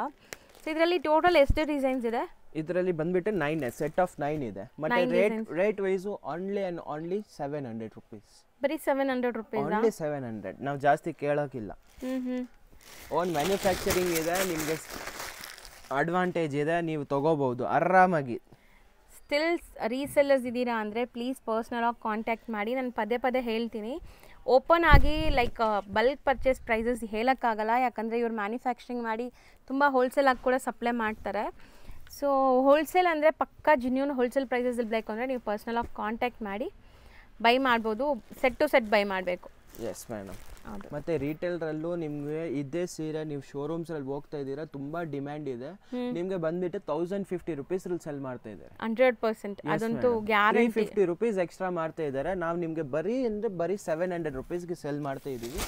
ಸೊ ಇದರಲ್ಲಿ ಟೋಟಲ್ ಎಷ್ಟು ಡಿಸೈನ್ಸ್ ಇದೆ? ಇದರಲ್ಲಿ ಬಂದ್ಬಿಟ್ಟು 9 ಸೆಟ್ ಆಫ್ 9 ಇದೆ. ಮತ್ತೆ rate wise only and only 700 rupees. ಬರೀ 700 rupees? ಓನ್ಲಿ 700. ನಾವು ಜಾಸ್ತಿ ಕೇಳೋಕ್ಕಿಲ್ಲ. ಓನ್ ಮ್ಯಾನುಫ್ಯಾಕ್ಚರಿಂಗ್ ಇದೆ, ನಿಮಗೆ ಅಡ್ವಾಂಟೇಜ್ ಇದೆ, ನೀವು ತಗೋಬಹುದು ಆರಾಮಾಗಿ. ಸ್ಟಿಲ್ ರೀಸೆಲ್ಲರ್ಸ್ ಇದ್ದೀರಾ ಅಂದರೆ ಪ್ಲೀಸ್ ಪರ್ಸ್ನಲಾಗಿ ಕಾಂಟ್ಯಾಕ್ಟ್ ಮಾಡಿ. ನಾನು ಪದೇ ಹೇಳ್ತೀನಿ, ಓಪನ್ ಆಗಿ ಲೈಕ್ ಬಲ್ಕ್ ಪರ್ಚೇಸ್ ಪ್ರೈಸಸ್ ಹೇಳೋಕ್ಕಾಗಲ್ಲ, ಯಾಕಂದರೆ ಇವ್ರು ಮ್ಯಾನುಫ್ಯಾಕ್ಚರಿಂಗ್ ಮಾಡಿ ತುಂಬ ಹೋಲ್ಸೇಲಾಗಿ ಕೂಡ ಸಪ್ಲೈ ಮಾಡ್ತಾರೆ. ಸೊ ಹೋಲ್ಸೇಲ್ ಅಂದರೆ ಪಕ್ಕಾ ಜಿನ್ಯೂನ್ ಹೋಲ್ಸೇಲ್ ಪ್ರೈಸಸಲ್ಲಿ ಬೇಕು ಅಂದರೆ ನೀವು ಪರ್ಸ್ನಲಾಗಿ ಕಾಂಟ್ಯಾಕ್ಟ್ ಮಾಡಿ ಬೈ ಮಾಡ್ಬೋದು. ಸೆಟ್ ಟು ಸೆಟ್ ಬೈ ಮಾಡಬೇಕು. Yes madam. ಮತ್ತೆ ರಿಟೇಲರಲ್ಲೂ ನಿಮಗೆ ಇದೇ ಸೀರೆ ನೀವು ಶೋರೂಮ್ಸ್ ಅಲ್ಲಿ ಹೋಗ್ತಾ ಇದ್ದೀರಾ, ತುಂಬಾ ಡಿಮ್ಯಾಂಡ್ ಇದೆ. ನಿಮಗೆ ಬಂದ್ಬಿಟ್ಟು 1050 rupees ಸೆಲ್ ಮಾಡ್ತಾ ಇದ್ದಾರೆ. 100% ಅದಂತೂ ಗ್ಯಾರಂಟಿ. 350 rupees ಎಕ್ಸ್ಟ್ರಾ ಮಾಡ್ತಾ ಇದ್ದಾರೆ. ನಾವು ನಿಮಗೆ ಬರೀ 700 rupees ಗೆ ಸೆಲ್ ಮಾಡ್ತಾ ಇದ್ದೀವಿ.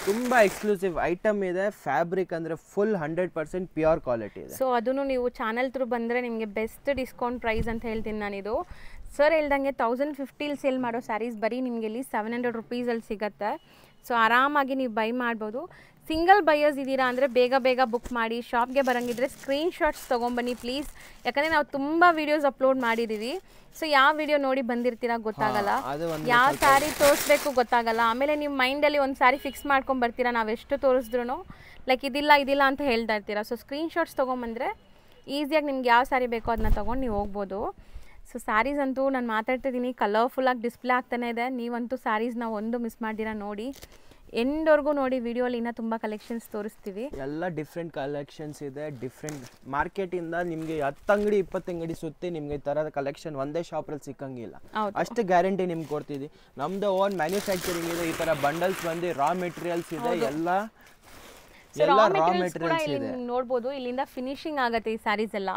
ತುಂಬಾ ಎಕ್ಸ್ಕ್ಲೂಸಿವ್ ಐಟಮ್ ಇದೆ. ಫ್ಯಾಬ್ರಿಕ್ ಅಂದ್ರೆ ಫುಲ್ 100% ಪ್ಯೂರ್ ಕ್ವಾಲಿಟಿ ಇದೆ. ಸೊ ಅದನ್ನು ನೀವು ಚಾನಲ್ ಥ್ರೂ ಬಂದರೆ ನಿಮಗೆ ಬೆಸ್ಟ್ ಡಿಸ್ಕೌಂಟ್ ಪ್ರೈಸ್ ಅಂತ ಹೇಳ್ತೀನಿ ನಾನಿದು. ಸರ್ ಹೇಳ್ದಂಗೆ 1050 ಸೇಲ್ ಮಾಡೋ ಸ್ಯಾರೀಸ್ ಬರೀ ನಿಮಗೆ ಇಲ್ಲಿ 700 rupees ಸಿಗುತ್ತೆ. ಸೊ ಆರಾಮಾಗಿ ನೀವು ಬೈ ಮಾಡ್ಬೋದು. ಸಿಂಗಲ್ ಬೈಯರ್ಸ್ ಇದ್ದೀರಾ ಅಂದರೆ ಬೇಗ ಬೇಗ ಬುಕ್ ಮಾಡಿ. ಶಾಪ್ಗೆ ಬರೋಂಗಿದ್ರೆ ಸ್ಕ್ರೀನ್ಶಾಟ್ಸ್ ತೊಗೊಂಬನ್ನಿ ಪ್ಲೀಸ್, ಯಾಕಂದರೆ ನಾವು ತುಂಬ ವೀಡಿಯೋಸ್ ಅಪ್ಲೋಡ್ ಮಾಡಿದ್ದೀವಿ. ಸೊ ಯಾವ ವಿಡಿಯೋ ನೋಡಿ ಬಂದಿರ್ತೀರಾ ಗೊತ್ತಾಗಲ್ಲ, ಯಾವ ಸ್ಯಾರಿ ತೋರಿಸ್ಬೇಕು ಗೊತ್ತಾಗಲ್ಲ. ಆಮೇಲೆ ನೀವು ಮೈಂಡಲ್ಲಿ ಒಂದು ಸ್ಯಾರಿ ಫಿಕ್ಸ್ ಮಾಡ್ಕೊಂಡು ಬರ್ತೀರಾ, ನಾವು ಎಷ್ಟು ತೋರಿಸಿದ್ರು ಲೈಕ್ ಇದಿಲ್ಲ ಅಂತ ಹೇಳ್ತಾ ಇರ್ತೀರಾ. ಸೊ ಸ್ಕ್ರೀನ್ಶಾಟ್ಸ್ ತೊಗೊಂಬಂದರೆ ಈಸಿಯಾಗಿ ನಿಮ್ಗೆ ಯಾವ ಸ್ಯಾರಿ ಬೇಕೋ ಅದನ್ನ ತೊಗೊಂಡು ನೀವು ಹೋಗ್ಬೋದು. ಸೊ ಸ್ಯಾರೀಸ್ ಅಂತೂ ನಾನು ಮಾತಾಡ್ತಿದ್ದೀನಿ, ಕಲರ್ಫುಲ್ಲಾಗಿ ಡಿಸ್ಪ್ಲೇ ಆಗ್ತಾನೆ ಇದೆ. ನೀವಂತೂ ಸ್ಯಾರೀಸ್ನ ಒಂದು ಮಿಸ್ ಮಾಡ್ದಿರಾ ನೋಡಿ, ಎಂಡ್ವರೆಗೂ ನೋಡಿ. ವಿಡಿಯೋಲಿ ಇನ್ನೂ ತುಂಬ ಕಲೆಕ್ಷನ್ಸ್ ತೋರಿಸ್ತೀವಿ. ಎಲ್ಲ ಡಿಫ್ರೆಂಟ್ ಕಲೆಕ್ಷನ್ಸ್ ಇದೆ. ಡಿಫ್ರೆಂಟ್ ಮಾರ್ಕೆಟಿಂದ ನಿಮಗೆ 10 ಅಂಗಡಿ 20 ಅಂಗಡಿ ಸುತ್ತಿ ನಿಮಗೆ ಈ ಥರದ ಕಲೆಕ್ಷನ್ ಒಂದೇ ಶಾಪಲ್ಲಿ ಸಿಕ್ಕಂಗಿಲ್ಲ, ಅಷ್ಟು ಗ್ಯಾರಂಟಿ ನಿಮ್ಗೆ ಕೊಡ್ತಿದ್ವಿ. ನಮ್ಮದು ಓನ್ ಮ್ಯಾನುಫ್ಯಾಕ್ಚರಿಂಗ್ ಇದೆ. ಈ ಥರ ಬಂಡಲ್ಸ್ ಬಂದು ರಾ ಮೆಟೀರಿಯಲ್ಸ್ ಇದೆ, ಎಲ್ಲ ರಾ ಮೆಟೀರಿಯಲ್ಸ್ ಇದೆ. ನೋಡ್ಬೋದು ಇಲ್ಲಿಂದ ಫಿನಿಶಿಂಗ್ ಆಗುತ್ತೆ ಈ ಸ್ಯಾರೀಸ್ ಎಲ್ಲ.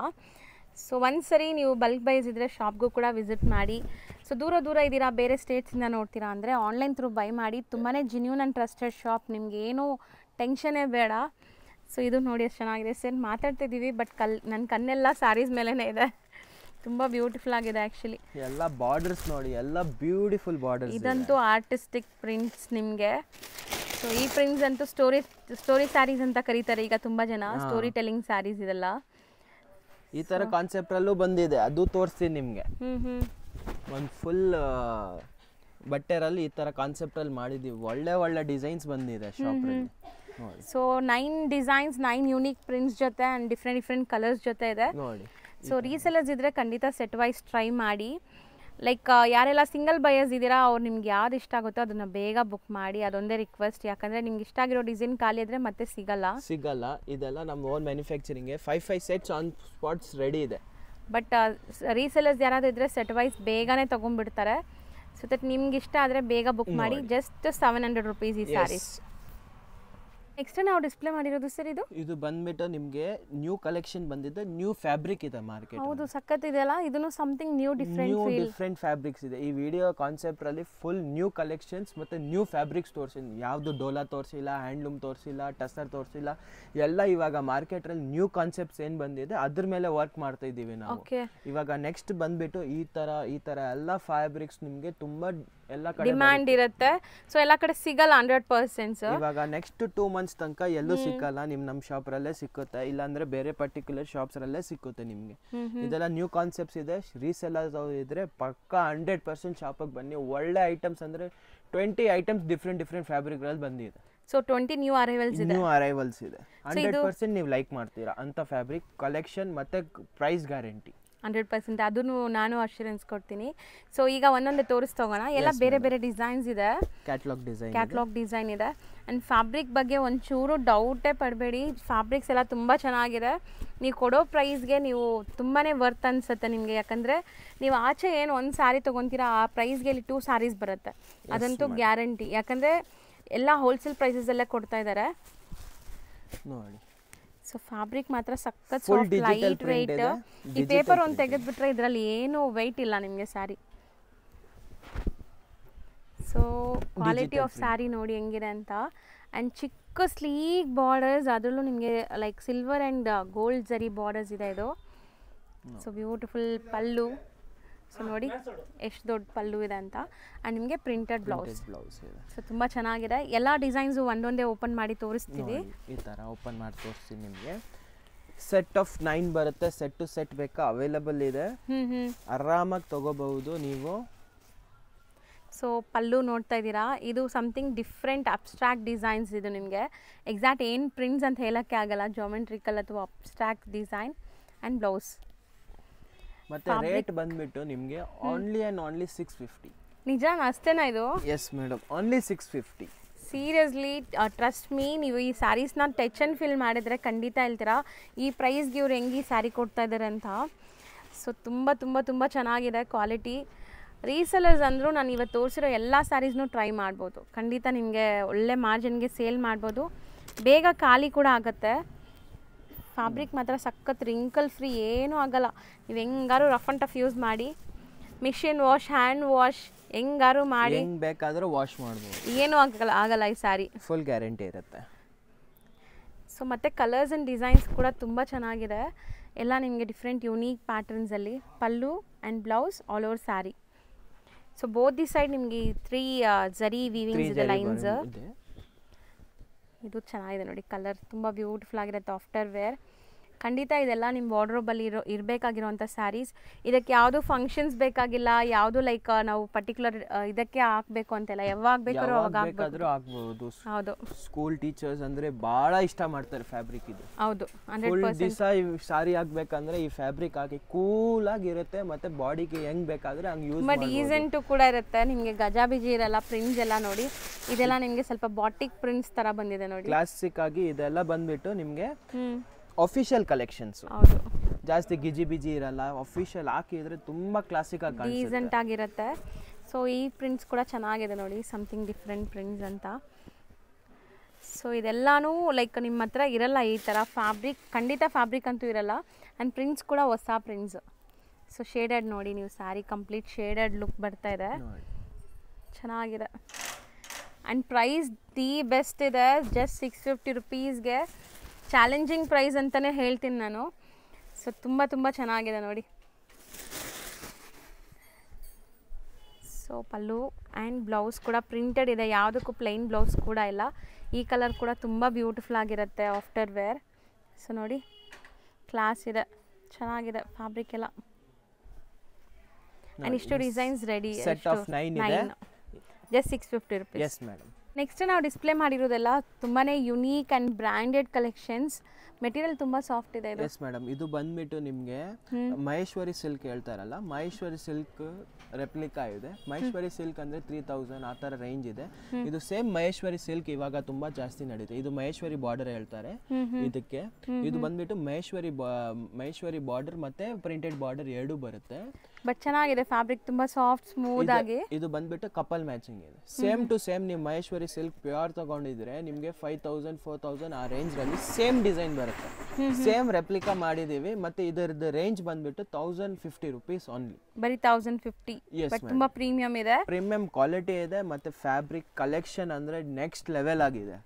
ಸೊ ಒಂದ್ಸರಿ ನೀವು ಬಲ್ಕ್ ಬೈಸ್ ಇದ್ದರೆ ಶಾಪ್ಗೂ ಕೂಡ ವಿಸಿಟ್ ಮಾಡಿ. ಸೊ ದೂರ ಇದ್ದೀರಾ, ಬೇರೆ ಸ್ಟೇಟ್ಸಿಂದ ನೋಡ್ತೀರಾ ಅಂದರೆ ಆನ್ಲೈನ್ ಥ್ರೂ ಬೈ ಮಾಡಿ. ತುಂಬಾ ಜೆನ್ಯೂನ್ ಆ್ಯಂಡ್ ಟ್ರಸ್ಟೆಡ್ ಶಾಪ್, ನಿಮ್ಗೆ ಏನೂ ಟೆನ್ಷನ್ನೇ ಬೇಡ. ಸೊ ಇದು ನೋಡಿ ಎಷ್ಟು ಚೆನ್ನಾಗಿದೆ. ಸರ್ ಮಾತಾಡ್ತಿದ್ದೀವಿ ಬಟ್ ನನ್ನ ಕಣ್ಣೆಲ್ಲ ಸ್ಯಾರೀಸ್ ಮೇಲೇ ಇದೆ, ತುಂಬ ಬ್ಯೂಟಿಫುಲ್ ಆಗಿದೆ ಆ್ಯಕ್ಚುಲಿ. ಎಲ್ಲ ಬಾರ್ಡರ್ಸ್ ನೋಡಿ, ಎಲ್ಲ ಬ್ಯೂಟಿಫುಲ್ ಬಾರ್ಡರ್ಸ್. ಇದಂತೂ ಆರ್ಟಿಸ್ಟಿಕ್ ಪ್ರಿಂಟ್ಸ್ ನಿಮಗೆ. ಸೊ ಈ ಪ್ರಿಂಟ್ಸ್ ಅಂತೂ ಸ್ಟೋರಿ ಸ್ಯಾರೀಸ್ ಅಂತ ಕರೀತಾರೆ ಈಗ ತುಂಬ ಜನ, ಸ್ಟೋರಿ ಟೆಲ್ಲಿಂಗ್ ಸ್ಯಾರೀಸ್ ಇದೆಲ್ಲ. ಈ ಥರ ಕಾನ್ಸೆಪ್ಟಲ್ಲೂ ಬಂದಿದೆ, ಅದು ತೋರಿಸ್ತೀನಿ ನಿಮಗೆ. ಒಂದು ಫುಲ್ ಬಟ್ಟೆರಲ್ಲಿ ಈ ಥರ ಕಾನ್ಸೆಪ್ಟಲ್ಲಿ ಮಾಡಿದ್ದೀವಿ. ಒಳ್ಳೆ ಡಿಸೈನ್ಸ್ ಬಂದಿದೆ ಶಾಪಲ್ಲಿ. ಸೊ 9 ಡಿಸೈನ್ಸ್, 9 ಯೂನಿಕ್ ಪ್ರಿಂಟ್ಸ್ ಜೊತೆ ಆ್ಯಂಡ್ ಡಿಫ್ರೆಂಟ್ ಕಲರ್ಸ್ ಜೊತೆ ಇದೆ ನೋಡಿ. ಸೊ ರೀಸೆಲರ್ಸ್ ಇದ್ದರೆ ಖಂಡಿತ ಸೆಟ್ ವೈಸ್ ಟ್ರೈ ಮಾಡಿ. ಲೈಕ್ ಯಾರೆಲ್ಲ ಸಿಂಗಲ್ ಬಯರ್ಸ್ ಇದ್ದೀರಾ ಅವ್ರು ನಿಮ್ಗೆ ಯಾವ್ದು ಇಷ್ಟ ಆಗುತ್ತೋ ಅದನ್ನು ಬೇಗ ಬುಕ್ ಮಾಡಿ, ಅದೊಂದೇ ರಿಕ್ವೆಸ್ಟ್. ಯಾಕಂದರೆ ನಿಮ್ಗೆ ಇಷ್ಟ ಆಗಿರೋ ಡಿಸೈನ್ ಖಾಲಿ ಆದರೆ ಮತ್ತೆ ಸಿಗಲ್ಲ. ಇದೆಲ್ಲ ನಮ್ಮ ಓನ್ ಮ್ಯಾನುಫ್ಯಾಕ್ಚರಿಂಗ್ಗೆ 5 ಸೆಟ್ಸ್ ಆನ್ ಸ್ಪಾಟ್ಸ್ ರೆಡಿ ಇದೆ. ಬಟ್ ರೀಸೆಲರ್ಸ್ ಯಾರಾದರೂ ಇದ್ದರೆ ಸೆಟ್ ವೈಸ್ ಬೇಗನೆ ತೊಗೊಂಡ್ಬಿಡ್ತಾರೆ. ಸೊ ದಟ್ ನಿಮ್ಗೆ ಇಷ್ಟ ಆದರೆ ಬೇಗ ಬುಕ್ ಮಾಡಿ. ಜಸ್ಟ್ 700 ರೂಪೀಸ್ ಈ ಸ್ಯಾರೀಸ್. ನೆಕ್ಸ್ಟ್ ನಾವು ಡಿಸ್ಪ್ಲೇ ಮಾಡಿರೋದು ಸರ್ ಇದು ಬಂದ್ಬಿಟ್ಟು ನಿಮಗೆ ನ್ಯೂ ಕಲೆಕ್ಷನ್ ಬಂದಿದೆ, ನ್ಯೂ ಫ್ಯಾಬ್ರಿಕ್ ಇದೆ ಮಾರ್ಕೆಟ್. ಹೌದು, ಸಖತ್ ಇದೆಯಲ್ಲ. ಇದನ್ನು ಸಮಥಿಂಗ್ ನ್ಯೂ ಡಿಫ್ರೆಂಟ್ ಫ್ಯಾಬ್ರಿಕ್ಸ್ ಇದೆ. ಈ ವಿಡಿಯೋ ಕಾನ್ಸೆಪ್ಟ್ ಅಲ್ಲಿ ಫುಲ್ ನ್ಯೂ ಕಲೆಕ್ಷನ್ಸ್ ಮತ್ತೆ ನ್ಯೂ ಫ್ಯಾಬ್ರಿಕ್ಸ್ ತೋರಿಸಿಲ್ಲ. ಯಾವುದು ಡೋಲಾ ತೋರಿಸಿಲ್ಲ, ಹ್ಯಾಂಡ್ಲೂಮ್ ತೋರಿಸಿಲ್ಲ, ಟಸರ್ ತೋರಿಸಿಲ್ಲ. ಎಲ್ಲ ಇವಾಗ ಮಾರ್ಕೆಟ್ ಅಲ್ಲಿ ನ್ಯೂ ಕಾನ್ಸೆಪ್ಟ್ಸ್ ಏನ್ ಬಂದಿದೆ ಅದ್ರ ಮೇಲೆ ವರ್ಕ್ ಮಾಡ್ತಾ ಇದ್ದೀವಿ ನಾವು. ಇವಾಗ ನೆಕ್ಸ್ಟ್ ಬಂದ್ಬಿಟ್ಟು ಈ ತರ ಎಲ್ಲ ಫ್ಯಾಬ್ರಿಕ್ಸ್ ನಿಮ್ಗೆ ತುಂಬಾ ಎಲ್ಲ ಕಡೆ ಡಿಮ್ಯಾಂಡ್ ಇರುತ್ತೆ. ಸೊ ಎಲ್ಲ ಕಡೆ ಸಿಗಲ್ಲ 100%. ಇವಾಗ ನೆಕ್ಸ್ಟ್ 2 ಮಂತ್ಸ್ ತನಕ ಎಲ್ಲೂ ಸಿಕ್ಕಲ್ಲ, ನಮ್ಮ ಶಾಪ್ ರಲ್ಲೇ ಸಿಕ್ಕುತ್ತೆ, ಇಲ್ಲಾಂದ್ರೆ ಬೇರೆ ಪರ್ಟಿಕ್ಯುಲರ್ ಶಾಪ್ಸ್ ರಲ್ಲೇ ಸಿಕ್ಕುತ್ತೆ ನಿಮ್ಗೆ. ಇದೆಲ್ಲ ನ್ಯೂ ಕಾನ್ಸೆಪ್ಟ್ಸ್ ಇದೆ. ರೀಸೆಲ್ಲರ್ಸ್ ಇದ್ರೆ ಪಕ್ಕಾ 100% ಶಾಪಿಗೆ ಬನ್ನಿ. ಒಳ್ಳೆ ಐಟಮ್ಸ್ ಅಂದ್ರೆ 20 ಐಟಮ್ಸ್ ಡಿಫ್ರೆಂಟ್ ಫ್ಯಾಬ್ರಿಕ್ ಗಳಲ್ಲಿ ಬಂದಿದೆ. ಸೊ 20 ನ್ಯೂ ಅರೈವಲ್ಸ್ ಇದೆ. 100% ನೀವು ಲೈಕ್ ಮಾಡ್ತೀರಾ ಅಂತ ಫ್ಯಾಬ್ರಿಕ್ ಕಲೆಕ್ಷನ್ ಮತ್ತೆ ಪ್ರೈಸ್ ಗ್ಯಾರಂಟಿ 100%. ಅದನ್ನು ನಾನು ಅಶ್ಯೂರೆನ್ಸ್ ಕೊಡ್ತೀನಿ. ಸೊ ಈಗ ಒಂದೊಂದೇ ತೋರಿಸ್ತೋಗೋಣ. ಎಲ್ಲ ಬೇರೆ ಡಿಸೈನ್ಸ್ ಇದೆ, ಕ್ಯಾಟ್ಲಾಗ್ ಡಿಸೈನ್ ಇದೆ. ಆ್ಯಂಡ್ ಫ್ಯಾಬ್ರಿಕ್ ಬಗ್ಗೆ ಒಂಚೂರು ಡೌಟೇ ಪಡಬೇಡಿ, ಫ್ಯಾಬ್ರಿಕ್ಸ್ ಎಲ್ಲ ತುಂಬ ಚೆನ್ನಾಗಿದೆ. ನೀವು ಕೊಡೋ ಪ್ರೈಸ್ಗೆ ನೀವು ತುಂಬಾ ವರ್ತ್ ಅನಿಸುತ್ತೆ ನಿಮಗೆ. ಯಾಕಂದರೆ ನೀವು ಆಚೆ ಏನು ಒಂದು ಸ್ಯಾರಿ ತೊಗೊತೀರಾ ಆ ಪ್ರೈಸ್ಗೆ ಇಲ್ಲಿ 2 ಸ್ಯಾರೀಸ್ ಬರುತ್ತೆ, ಅದಂತೂ ಗ್ಯಾರಂಟಿ. ಯಾಕಂದರೆ ಎಲ್ಲ ಹೋಲ್ಸೇಲ್ ಪ್ರೈಸಸಲ್ಲೇ ಕೊಡ್ತಾ ಇದ್ದಾರೆ ನೋಡಿ. ಸೊ ಫ್ಯಾಬ್ರಿಕ್ ಮಾತ್ರ ಸಖತ್ ಸಾಫ್ಟ್, ಲೈಟ್ ವೆಯ್ಟ್. ಈ ಪೇಪರ್ ಒಂದು ತೆಗೆದ್ಬಿಟ್ರೆ ಇದರಲ್ಲಿ ಏನು ವೆಯ್ಟ್ ಇಲ್ಲ ನಿಮಗೆ sari. So quality of sari ನೋಡಿ ಹೆಂಗಿದೆ ಅಂತ. ಆ್ಯಂಡ್ ಚಿಕ್ಕ ಸ್ಲೀಕ್ ಬಾರ್ಡರ್ಸ್, ಅದರಲ್ಲೂ ನಿಮಗೆ ಲೈಕ್ ಸಿಲ್ವರ್ ಆ್ಯಂಡ್ ಗೋಲ್ಡ್ ಜರಿ ಬಾರ್ಡರ್ಸ್ ಇದೆ ಇದು. ಸೊ ಬ್ಯೂಟಿಫುಲ್ ಪಲ್ಲು. ಸೊ ನೋಡಿ ಎಷ್ಟು ದೊಡ್ಡ ಪಲ್ಲು ಇದೆ ಅಂತ. ಆ್ಯಂಡ್ ನಿಮಗೆ ಪ್ರಿಂಟೆಡ್ ಬ್ಲೌಸ್. ಸೊ ತುಂಬ ಚೆನ್ನಾಗಿದೆ. ಎಲ್ಲ ಡಿಸೈನ್ಸು ಒಂದೊಂದೇ ಓಪನ್ ಮಾಡಿ ತೋರಿಸ್ತೀವಿ. ಈ ಥರ ಓಪನ್ ಮಾಡಿ ತೋರಿಸ್ತೀನಿ ನಿಮಗೆ. ಸೆಟ್ ಆಫ್ 9 ಬರುತ್ತೆ. ಸೆಟ್ ಟು ಸೆಟ್ ಬೇಕಾ ಅವೈಲಬಲ್ ಇದೆ, ಆರಾಮಾಗಿ ತಗೋಬಹುದು ನೀವು. ಸೊ ಪಲ್ಲು ನೋಡ್ತಾ ಇದ್ದೀರಾ, ಇದು ಸಮಥಿಂಗ್ ಡಿಫ್ರೆಂಟ್ ಅಬ್ಸ್ಟ್ರಾಕ್ಟ್ ಡಿಸೈನ್ಸ್. ಇದು ನಿಮಗೆ ಎಕ್ಸಾಕ್ಟ್ ಏನು ಪ್ರಿಂಟ್ಸ್ ಅಂತ ಹೇಳೋಕ್ಕೆ ಆಗಲ್ಲ, ಜಾಮೆಟ್ರಿಕಲ್ ಅಥವಾ ಅಬ್ಸ್ಟ್ರಾಕ್ಟ್ ಡಿಸೈನ್. ಆ್ಯಂಡ್ ಬ್ಲೌಸ್ ಮತ್ತೆ ರೇಟ್ ಬಂದ್ಬಿಟ್ಟು ನಿಮಗೆ ಓನ್ಲಿ 650. ನಿಜಾನ ಅಷ್ಟೇನಾ ಇದು? Yes madam, only 650. Seriously trust me, ನೀವು ಈ ಸ್ಯಾರೀಸ್ನ ಟಚ್ ಆ್ಯಂಡ್ ಫೀಲ್ ಮಾಡಿದರೆ ಖಂಡಿತ ಹೇಳ್ತೀರಾ ಈ ಪ್ರೈಸ್ಗೆ ಇವ್ರು ಹೆಂಗೆ ಈ ಸ್ಯಾರಿ ಕೊಡ್ತಾ ಇದ್ದಾರೆ ಅಂತ. ಸೊ ತುಂಬ ಚೆನ್ನಾಗಿದೆ ಕ್ವಾಲಿಟಿ. ರೀಸೆಲರ್ಸ್ ಅಂದರೂ ನಾನು ಇವತ್ತು ತೋರಿಸಿರೋ ಎಲ್ಲ ಸ್ಯಾರೀಸ್ನೂ ಟ್ರೈ ಮಾಡ್ಬೋದು. ಖಂಡಿತ ನಿಮಗೆ ಒಳ್ಳೆ ಮಾರ್ಜಿನ್ಗೆ ಸೇಲ್ ಮಾಡ್ಬೋದು, ಬೇಗ ಖಾಲಿ ಕೂಡ ಆಗುತ್ತೆ. ಫ್ಯಾಬ್ರಿಕ್ ಮಾತ್ರ ಸಖತ್ ರಿಂಕಲ್ ಫ್ರೀ, ಏನೂ ಆಗಲ್ಲ. ನೀವು ಹೆಂಗಾರು ರಫ್ ಆ್ಯಂಡ್ ಟಫ್ ಯೂಸ್ ಮಾಡಿ, ಮಿಷಿನ್ ವಾಶ್, ಹ್ಯಾಂಡ್ ವಾಶ್ ಹೆಂಗಾರು ಮಾಡಿ, ಬೇಕಾದರೂ ವಾಶ್ ಮಾಡ್ಬೋದು, ಏನೂ ಆಗಲ್ಲ ಈ ಸ್ಯಾರಿ. ಫುಲ್ ಗ್ಯಾರಂಟಿ ಇರುತ್ತೆ. ಸೊ ಮತ್ತು ಕಲರ್ಸ್ ಆ್ಯಂಡ್ ಡಿಸೈನ್ಸ್ ಕೂಡ ತುಂಬ ಚೆನ್ನಾಗಿದೆ. ಎಲ್ಲ ನಿಮಗೆ ಡಿಫ್ರೆಂಟ್ ಯೂನೀಕ್ ಪ್ಯಾಟರ್ನ್ಸಲ್ಲಿ pallu and blouse all over saree. So both the side ನಿಮಗೆ 3 ಜರಿ ವೀವಿಂಗ್ಸ್ ಇದೆ, ಲೈನ್ಸ್. ಇದು ಚೆನ್ನಾಗಿದೆ ನೋಡಿ, ಕಲರ್ ತುಂಬ ಬ್ಯೂಟಿಫುಲ್ ಆಗಿರುತ್ತೆ. ಆಫ್ಟರ್ ವೇರ್ ಖಂಡಿತ ಇದೆಲ್ಲ ನಿಮ್ಮ ವಾರ್ಡ್ರೋಬಲ್ಲಿ ಇರಬೇಕಾಗಿರೋಂಥ ಸ್ಯಾರೀಸ್. ಇದಕ್ಕೆ ಯಾವುದು ಫಂಕ್ಷನ್ಸ್ ಬೇಕಾಗಿಲ್ಲ, ಯಾವುದು ಲೈಕ್ ನಾವು ಪರ್ಟಿಕ್ಯುಲರ್ ಇದಕ್ಕೆ ಹಾಕಬೇಕು ಅಂತೆಲ್ಲ, ಯಾವಾಗ ಬೇಕಾದ್ರೂ ಅವಾಗ ಆಗ್ಬೋದು. ಹೌದು, ಸ್ಕೂಲ್ ಟೀಚರ್ಸ್ ಅಂದರೆ ಭಾಳ ಇಷ್ಟ ಮಾಡ್ತಾರೆ ಫ್ಯಾಬ್ರಿಕ್ ಇದು. ಹೌದು, ಫುಲ್ ದಿವಸ ಈ ಸಾರಿ ಹಾಕ್ಬೇಕಂದ್ರೆ ಈ ಫ್ಯಾಬ್ರಿಕ್ ಹಾಕಿ ಕೂಲಾಗಿರುತ್ತೆ, ಮತ್ತು ಬಾಡಿಗೆ ಹೆಂಗೆ ಬೇಕಾದರೆ ಹಂಗೆ ಯೂಸ್ ತುಂಬ ಡೀಸೆಂಟು ಕೂಡ ಇರುತ್ತೆ. ನಿಮಗೆ ಗಜಾಬಿಜಿ ಇರಲ್ಲ, ಪ್ರಿಂಟ್ಸ್ ಎಲ್ಲ ನೋಡಿ, ಇದೆಲ್ಲ ನಿಮಗೆ ಸ್ವಲ್ಪ ಬಾಟಿಕ್ ಪ್ರಿಂಟ್ಸ್ ಥರ ಬಂದಿದೆ ನೋಡಿ. ಕ್ಲಾಸಿಕ್ ಆಗಿ ಇದೆಲ್ಲ ಬಂದ್ಬಿಟ್ಟು ನಿಮಗೆ ಅಫಿಷಿಯಲ್ ಕಲೆಕ್ಷನ್ಸ್. ಹೌದು, ಜಾಸ್ತಿ ಗಿಜಿ ಬಿಜಿ ಇರಲ್ಲ, ಅಫಿಷಿಯಲ್ ಹಾಕಿದ್ರೆ ತುಂಬ ಕ್ಲಾಸಿಕ್ ಆಗಿ ಡೀಸೆಂಟ್ ಆಗಿರುತ್ತೆ. ಸೊ ಈ ಪ್ರಿಂಟ್ಸ್ ಕೂಡ ಚೆನ್ನಾಗಿದೆ ನೋಡಿ, ಸಮಥಿಂಗ್ ಡಿಫ್ರೆಂಟ್ ಪ್ರಿಂಟ್ಸ್ ಅಂತ. ಸೊ ಇದೆಲ್ಲನೂ ಲೈಕ್ ನಿಮ್ಮ ಹತ್ರ ಇರಲ್ಲ ಈ ಥರ ಫ್ಯಾಬ್ರಿಕ್, ಖಂಡಿತ ಫ್ಯಾಬ್ರಿಕ್ ಅಂತೂ ಇರಲ್ಲ. ಆ್ಯಂಡ್ ಪ್ರಿಂಟ್ಸ್ ಕೂಡ ಹೊಸ ಪ್ರಿಂಟ್ಸ್. ಸೊ ಶೇಡೆಡ್ ನೋಡಿ ನೀವು, ಸ್ಯಾರಿ ಕಂಪ್ಲೀಟ್ ಶೇಡೆಡ್ ಲುಕ್ ಬರ್ತಾ ಇದೆ, ಚೆನ್ನಾಗಿದೆ. ಆ್ಯಂಡ್ ಪ್ರೈಸ್ ದಿ ಬೆಸ್ಟ್ ಇದೆ, ಜಸ್ಟ್ 650 ರುಪೀಸ್ಗೆ. ಚಾಲೆಂಜಿಂಗ್ ಪ್ರೈಸ್ ಅಂತಲೇ ಹೇಳ್ತೀನಿ ನಾನು. ಸೊ ತುಂಬ ತುಂಬ ಚೆನ್ನಾಗಿದೆ ನೋಡಿ. ಸೊ ಪಲ್ಲು ಆ್ಯಂಡ್ ಬ್ಲೌಸ್ ಕೂಡ ಪ್ರಿಂಟೆಡ್ ಇದೆ, ಯಾವುದಕ್ಕೂ ಪ್ಲೈನ್ ಬ್ಲೌಸ್ ಕೂಡ ಇಲ್ಲ. ಈ ಕಲರ್ ಕೂಡ ತುಂಬ ಬ್ಯೂಟಿಫುಲ್ ಆಗಿರುತ್ತೆ ಆಫ್ಟರ್ ವೇರ್. ಸೊ ನೋಡಿ, ಕ್ಲಾಸ್ ಇದೆ, ಚೆನ್ನಾಗಿದೆ ಫ್ಯಾಬ್ರಿಕ್ ಎಲ್ಲ. ಆ್ಯಂಡ್ ಇಷ್ಟು ಡಿಸೈನ್ಸ್ ರೆಡಿ, ಸೆಟ್ ಆಫ್ 9 ಇದೆ, just 650 rupees. Yes madam. Next ನಾವು ಡಿಸ್ಪ್ಲೇ ಮಾಡಿರೋದೆಲ್ಲ ತುಂಬಾ unique and branded collections. Material ತುಂಬ ಸಾಫ್ಟ್ ಇದೆ ಇದು. ಎಸ್ ಮೇಡಮ್, ಇದು ಬಂದ್ಬಿಟ್ಟು ನಿಮಗೆ ಮಹೇಶ್ವರಿ ಸಿಲ್ಕ್ ಹೇಳ್ತಾರಲ್ಲ, ಮಹೇಶ್ವರಿ ಸಿಲ್ಕ್ ರೆಪ್ಲಿಕಾ ಇದೆ. ಮಹೇಶ್ವರಿ ಸಿಲ್ಕ್ ಅಂದರೆ 3000 ಆ ಥರ ರೇಂಜ್ ಇದೆ. ಇದು ಸೇಮ್ ಮಹೇಶ್ವರಿ ಸಿಲ್ಕ್ ಇವಾಗ ತುಂಬ ಜಾಸ್ತಿ ನಡೀತೆ. ಇದು ಮಹೇಶ್ವರಿ ಬಾರ್ಡರ್ ಹೇಳ್ತಾರೆ ಇದಕ್ಕೆ. ಇದು ಬಂದ್ಬಿಟ್ಟು ಮಹೇಶ್ವರಿ ಬಾರ್ಡರ್ ಮತ್ತೆ ಪ್ರಿಂಟೆಡ್ ಬಾರ್ಡರ್ ಎರಡೂ ಬರುತ್ತೆ. ಬಟ್ ಚೆನ್ನಾಗಿದೆ ಫ್ಯಾಬ್ರಿಕ್, ತುಂಬ ಸಾಫ್ಟ್ ಸ್ಮೂತ್ ಆಗಿ. ಇದು ಬಂದ್ಬಿಟ್ಟು ಕಪಲ್ ಮ್ಯಾಚಿಂಗ್ ಇದೆ. ಸೇಮ್ ಟು ಸೇಮ್ ನೀವು ಮಹೇಶ್ವರಿ ಸಿಲ್ಕ್ ಪ್ಯೂರ್ ತಗೊಂಡಿದ್ರೆ ನಿಮಗೆ 5000 4000 ಆ ರೇಂಜ್ ರಲ್ಲಿ ಸೇಮ್ ಡಿಸೈನ್ ಬರುತ್ತೆ. ಸೇಮ್ ರೆಪ್ಲಿಕಾ ಮಾಡಿದೀವಿ. ಮತ್ತೆ ಇದರದ್ದು ರೇಂಜ್ ಬಂದ್ಬಿಟ್ಟು 1050 ರುಪೀಸ್ ಓನ್ಲಿ. ಬರೀ 1050. ಬಟ್ ತುಂಬಾ ಪ್ರೀಮಿಯಂ ಇದೆ, ಪ್ರೀಮಿಯಂ ಕ್ವಾಲಿಟಿ ಇದೆ. ಮತ್ತೆ ಫ್ಯಾಬ್ರಿಕ್ ಕಲೆಕ್ಷನ್ ಅಂದ್ರೆ ನೆಕ್ಸ್ಟ್ ಲೆವೆಲ್ ಆಗಿದೆ.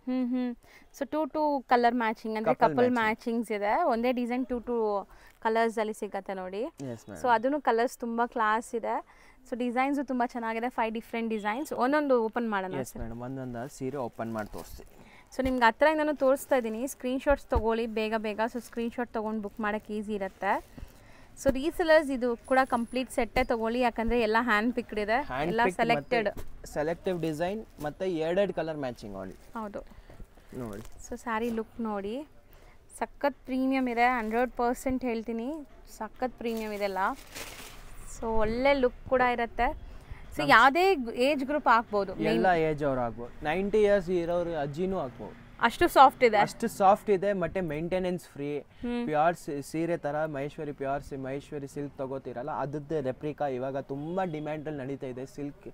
ಸೊ 2 ಕಲರ್ ಮ್ಯಾಚಿಂಗ್ ಅಂದ್ರೆ ಕಪಲ್ ಮ್ಯಾಚಿಂಗ್ಸ್ ಇದೆ. ಒಂದೇ ಡಿಸೈನ್ 2 ಕಲರ್ಸ್ ಅಲ್ಲಿ ಸಿಗತ್ತೆ ನೋಡಿ. ಸೊ ಅದನ್ನು ಕಲರ್ಸ್ ತುಂಬಾ ಕ್ಲಾಸ್ ಇದೆ. ಸೊ ಡಿಸೈನ್ಸ್ ತುಂಬಾ ಚೆನ್ನಾಗಿದೆ, 5 ಡಿಫ್ರೆಂಟ್ ಡಿಸೈನ್ಸ್. ಒಂದೊಂದು ಓಪನ್ ಮಾಡೋಣ. ಎಸ್ ಮೇಡಮ್, ಒಂದೊಂದು ಸೀರೆ ಓಪನ್ ಮಾಡಿ ತೋರಿಸ್ತೀನಿ. ಸೊ ನಿಮ್ಗೆ ಹತ್ರದಿಂದನೂ ತೋರಿಸ್ತಾ ಇದ್ದೀನಿ. ಸ್ಕ್ರೀನ್ಶಾಟ್ಸ್ ತೊಗೊಳ್ಳಿ ಬೇಗ ಬೇಗ. ಸೊ ಸ್ಕ್ರೀನ್ಶಾಟ್ ತೊಗೊಂಡು ಬುಕ್ ಮಾಡೋಕ್ಕೆ ಈಸಿ ಇರುತ್ತೆ. ಸೊ ರೀಸೆಲರ್ಸ್ ಇದು ಕೂಡ ಕಂಪ್ಲೀಟ್ ಸೆಟ್ಟೇ ತೊಗೊಳ್ಳಿ, ಯಾಕಂದರೆ ಎಲ್ಲ ಹ್ಯಾಂಡ್ ಪಿಕ್ಡ್ ಇದೆ, ಎಲ್ಲ ಸೆಲೆಕ್ಟಿವ್ ಡಿಸೈನ್ ಮತ್ತು ಎರಡೆರಡು ಕಲರ್ ಮ್ಯಾಚಿಂಗ್ ಆಡಿ. ಹೌದು ನೋಡಿ. ಸೊ ಸ್ಯಾರಿ ಲುಕ್ ನೋಡಿ, ಸಖತ್ ಪ್ರೀಮಿಯಮ್ ಇದೆ, 100% ಹೇಳ್ತೀನಿ, ಸಖತ್ ಪ್ರೀಮಿಯಮ್ ಇದೆಲ್ಲ. ಸೊ ಒಳ್ಳೆ ಲುಕ್ ಕೂಡ ಇರುತ್ತೆ. ಸೊ ಯಾವುದೇ ಏಜ್ ಗ್ರೂಪ್ ಹಾಕ್ಬೋದು, ಎಲ್ಲ ಏಜ್ ಅವ್ರು ಹಾಕ್ಬೋದು. 90 ಇಯರ್ಸ್ ಇರೋರು ಅಜ್ಜಿನೂ ಹಾಕ್ಬೋದು. ಅಷ್ಟು ಸಾಫ್ಟ್ ಇದೆ, ಅಷ್ಟು ಸಾಫ್ಟ್ ಇದೆ. ಮತ್ತೆ ಮೇಂಟೆನೆನ್ಸ್ ಫ್ರೀ. ಪ್ಯೂರ್ ಸೀರೆ ತರ ಮಹೇಶ್ವರಿ ಪ್ಯೂರ್ ಮಹೇಶ್ವರಿ ಸಿಲ್ಕ್ ತಗೋತಿರಲ್ಲ, ಅದ್ರದ್ದೇ ರೆಪ್ಲಿಕಾ ಇವಾಗ ತುಂಬಾ ಡಿಮ್ಯಾಂಡ್ ಅಲ್ಲಿ ನಡೀತಾ ಇದೆ. ಸಿಲ್ಕ್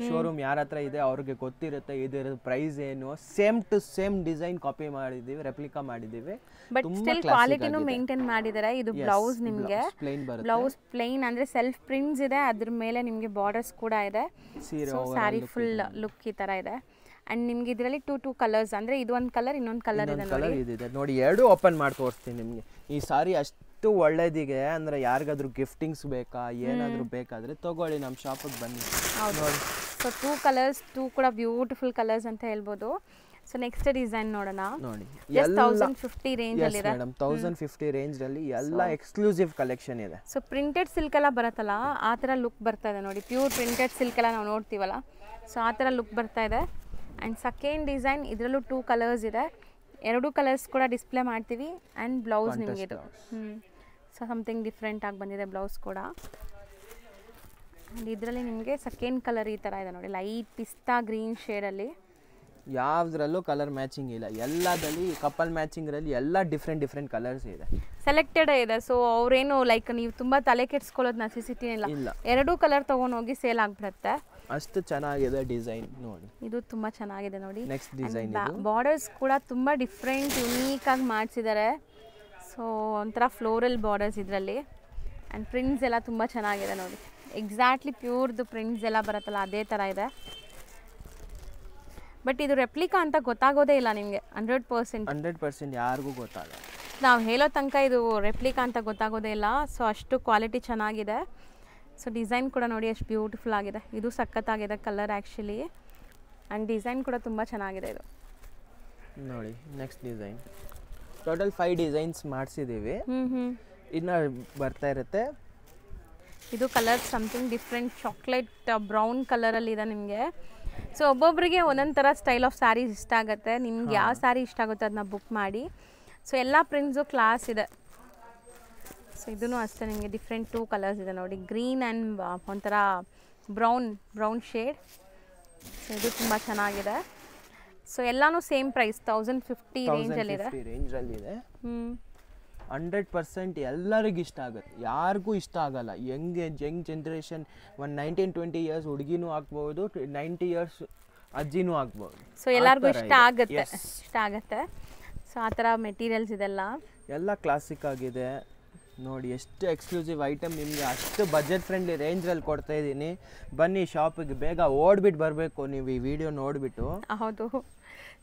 ಶೋರೂಮ್ ಯಾರ ಹತ್ರ ಇದೆ ಅವ್ರಿಗೆ ಗೊತ್ತಿರುತ್ತೆ ಇದರ ಪ್ರೈಸ್ ಏನು. Same to same design copy ಮಾಡಿದೀವಿ, ರೆಪ್ಲಿಕಾ ಮಾಡಿದೀವಿ. ಬಟ್ ಸ್ಟಿಲ್ ಕ್ವಾಲಿಟಿನೂ ಮೇಂಟೈನ್ ಮಾಡಿದ್ದಾರೆ. ಇದು ಬ್ಲೌಸ್ ನಿಮಗೆ ಬ್ಲೌಸ್ ಪ್ಲೇನ್ ಅಂದ್ರೆ ಸೆಲ್ಫ್ ಪ್ರಿಂಟ್ಸ್ ಇದೆ, ಅದ್ರ ಮೇಲೆ ನಿಮಗೆ ಬಾರ್ಡರ್ಸ್ ಕೂಡ ಇದೆ. ಸ್ಯಾರಿ ಫುಲ್ ಲುಕ್ ಈ ತರ ಇದೆ. ಅಂಡ್ ನಿಮ್ಗೆ ಇದರಲ್ಲಿ 2 ಕಲರ್ಸ್, ಅಂದ್ರೆ ಇದು ಒಂದು ಕಲರ್, ಇನ್ನೊಂದು ಕಲರ್ ಇದೆ ನೋಡಿ. ಎರಡು ಓಪನ್ ಮಾಡಿ ತೋರಿಸ್ತೀನಿ ನಿಮಗೆ. ಈ ಸಾರಿ ಅಷ್ಟು ಒಳ್ಳೇದಿಗೆ, ಅಂದ್ರೆ ಯಾರಿಗಾದ್ರೂ ಗಿಫ್ಟಿಂಗ್ಸ್ ಬೇಕಾ ಏನಾದ್ರೂ ಬೇಕಾದ್ರೆ ತಗೊಳ್ಳಿ, ನಮ್ಮ ಶಾಪಿಗೆ ಬನ್ನಿ. ನೋಡಿ. ಸೊ 2 ಕಲರ್ಸ್, 2 ಕೂಡ ಬ್ಯೂಟಿಫುಲ್ ಕಲರ್ಸ್ ಅಂತ ಹೇಳ್ಬೋದು. ಸೊ ನೆಕ್ಸ್ಟ್ ಡಿಸೈನ್ ನೋಡೋಣ. ನೋಡಿ, 1050 ರೇಂಜ್ ಅಲ್ಲಿ ಇದೆ ಮೇಡಂ. 1050 ರೇಂಜ್ ಅಲ್ಲಿ ಎಲ್ಲ ಎಕ್ಸ್ಕ್ಲೂಸಿವ್ ಕಲೆಕ್ಷನ್ ಇದೆ. ಸೊ ಪ್ರಿಂಟೆಡ್ ಸಿಲ್ಕ್ ಎಲ್ಲ ಬರುತ್ತಲ್ಲ, ಆ ಥರ ಲುಕ್ ಬರ್ತಾ ಇದೆ ನೋಡಿ. ಪ್ಯೂರ್ ಪ್ರಿಂಟೆಡ್ ಸಿಲ್ಕ್ ಎಲ್ಲ ನಾವು ನೋಡ್ತೀವಲ್ಲ, ಸೊ ಆ ಥರ ಲುಕ್ ಬರ್ತಾ ಇದೆ. ಆ್ಯಂಡ್ ಸೆಕೆಂಡ್ ಡಿಸೈನ್, ಇದರಲ್ಲೂ 2 ಕಲರ್ಸ್ ಇದೆ. 2 ಕಲರ್ಸ್ ಕೂಡ ಡಿಸ್ಪ್ಲೇ ಮಾಡ್ತೀವಿ. ಆ್ಯಂಡ್ ಬ್ಲೌಸ್ ನಿಮಗೆ ಇದು ಸೊ ಸಮಥಿಂಗ್ ಡಿಫ್ರೆಂಟ್ ಆಗಿ ಬಂದಿದೆ ಬ್ಲೌಸ್ ಕೂಡ. ಆ್ಯಂಡ್ ಇದರಲ್ಲಿ ನಿಮಗೆ ಸೆಕೆಂಡ್ ಕಲರ್ ಈ ಥರ ಇದೆ ನೋಡಿ, ಲೈಟ್ ಪಿಸ್ತಾ ಗ್ರೀನ್ ಶೇಡಲ್ಲಿ. ಯಾವುದ್ರಲ್ಲೂ ಕಲರ್ ಮ್ಯಾಚಿಂಗ್ ಇಲ್ಲ, ಎಲ್ಲದಲ್ಲಿ ಕಪಲ್ ಮ್ಯಾಚಿಂಗ್ರಲ್ಲಿ ಎಲ್ಲ ಡಿಫ್ರೆಂಟ್ ಕಲರ್ಸ್ ಇದೆ, ಸೆಲೆಕ್ಟೆಡ್ ಇದೆ. ಸೊ ಅವ್ರೇನು ಲೈಕ್ ನೀವು ತುಂಬ ತಲೆ ಕೆಡ್ಸ್ಕೊಳ್ಳೋದು ನೆಸೆಸಿಟಿ ಇಲ್ಲ, 2 ಕಲರ್ ತೊಗೊಂಡೋಗಿ ಸೇಲ್ ಆಗಿಬಿಡುತ್ತೆ. ಅಷ್ಟು ಚೆನ್ನಾಗಿದೆ ಡಿಸೈನ್ ನೋಡಿ. ಇದು ತುಂಬ ಚೆನ್ನಾಗಿದೆ ನೋಡಿ. ನೆಕ್ಸ್ಟ್ ಡಿಸೈನ್ ಬಾರ್ಡರ್ಸ್ ಕೂಡ ತುಂಬ ಡಿಫ್ರೆಂಟ್ ಯುನೀಕ್ ಆಗಿ ಮಾಡಿಸಿದ್ದಾರೆ. ಸೊ ಒಂಥರ ಫ್ಲೋರಲ್ ಬಾರ್ಡರ್ಸ್ ಇದರಲ್ಲಿ. ಆ್ಯಂಡ್ ಪ್ರಿಂಟ್ಸ್ ಎಲ್ಲ ತುಂಬ ಚೆನ್ನಾಗಿದೆ ನೋಡಿ. ಎಕ್ಸಾಕ್ಟ್ಲಿ ಪ್ಯೂರ್ದು ಪ್ರಿಂಟ್ಸ್ ಎಲ್ಲ ಬರುತ್ತಲ್ಲ ಅದೇ ಥರ ಇದೆ. ಬಟ್ ಇದು ರೆಪ್ಲಿಕಾ ಅಂತ ಗೊತ್ತಾಗೋದೇ ಇಲ್ಲ ನಿಮಗೆ. 100% ಯಾರಿಗೂ ಗೊತ್ತಾಗಲ್ಲ. ನಾವು ಹೇಳೋ ತನಕ ಇದು ರೆಪ್ಲಿಕಾ ಅಂತ ಗೊತ್ತಾಗೋದೇ ಇಲ್ಲ. ಸೊ ಅಷ್ಟು ಕ್ವಾಲಿಟಿ ಚೆನ್ನಾಗಿದೆ. ಸೊ ಡಿಸೈನ್ ಕೂಡ ನೋಡಿ ಎಷ್ಟು ಬ್ಯೂಟಿಫುಲ್ ಆಗಿದೆ. ಇದು ಸಖತ್ತಾಗಿದೆ ಕಲರ್ ಆ್ಯಕ್ಚುಲಿ. ಆ್ಯಂಡ್ ಡಿಸೈನ್ ಕೂಡ ತುಂಬ ಚೆನ್ನಾಗಿದೆ ಇದು. ನೋಡಿ ನೆಕ್ಸ್ಟ್ ಡಿಸೈನ್. ಟೋಟಲ್ 5 ಡಿಸೈನ್ಸ್ ಮಾಡಿಸಿದ್ದೀವಿ, ಇನ್ನು ಬರ್ತಾ ಇರುತ್ತೆ. ಇದು colour something different chocolate brown ಕಲರಲ್ಲಿ ಇದೆ ನಿಮಗೆ. ಸೊ ಒಬ್ಬೊಬ್ಬರಿಗೆ ಒಂದೊಂದು ಥರ ಸ್ಟೈಲ್ ಆಫ್ ಸ್ಯಾರೀಸ್ ಇಷ್ಟ ಆಗುತ್ತೆ. ನಿಮ್ಗೆ ಯಾವ ಸ್ಯಾರಿ ಇಷ್ಟ ಆಗುತ್ತೆ ಅದನ್ನ ಬುಕ್ ಮಾಡಿ. ಸೊ ಎಲ್ಲ ಪ್ರಿಂಟ್ಸು ಕ್ಲಾಸ್ ಇದೆ. ಸೊ ಇದೂ ಅಷ್ಟೇ ನಿಮಗೆ ಡಿಫ್ರೆಂಟ್ 2 ಕಲರ್ಸ್ ಇದೆ ನೋಡಿ, ಗ್ರೀನ್ ಆ್ಯಂಡ್ ಒಂಥರ ಬ್ರೌನ್ ಶೇಡ್. ಸೊ ಇದು ತುಂಬ ಚೆನ್ನಾಗಿದೆ. ಸೊ ಎಲ್ಲಾನು ಸೇಮ್ ಪ್ರೈಸ್ 1050 ರೇಂಜಲ್ಲಿದೆ. 100% ಎಲ್ಲರಿಗೂ ಇಷ್ಟ ಆಗುತ್ತೆ, ಯಾರಿಗೂ ಇಷ್ಟ ಆಗಲ್ಲ. ಯಂಗ್ ಜನ್ರೇಷನ್, ಒಂದು 19-20 ಇಯರ್ಸ್ ಹುಡುಗಿನೂ ಆಗ್ಬೋದು, 90 ಇಯರ್ಸ್ ಅಜ್ಜಿನೂ ಆಗ್ಬೋದು. ಸೊ ಎಲ್ಲರಿಗೂ ಇಷ್ಟ ಆಗುತ್ತೆ. ಸೊ ಆ ಥರ ಮೆಟೀರಿಯಲ್ಸ್ ಇದೆಲ್ಲ ಎಲ್ಲ ಕ್ಲಾಸಿಕ್ ಆಗಿದೆ. ನೋಡಿ ಎಷ್ಟು ಎಕ್ಸ್ಕ್ಲೂಸಿವ್ ಐಟಮ್ ನಿಮಗೆ ಅಷ್ಟು ಬಜೆಟ್ ಫ್ರೆಂಡ್ಲಿ ರೇಂಜಲ್ಲಿ ಕೊಡ್ತಾ ಇದ್ದೀನಿ. ಬನ್ನಿ ಶಾಪಿಗೆ, ಬೇಗ ಓಡ್ಬಿಟ್ಟು ಬರಬೇಕು ನೀವು ಈ ವಿಡಿಯೋ ನೋಡಿಬಿಟ್ಟು. ಹೌದು.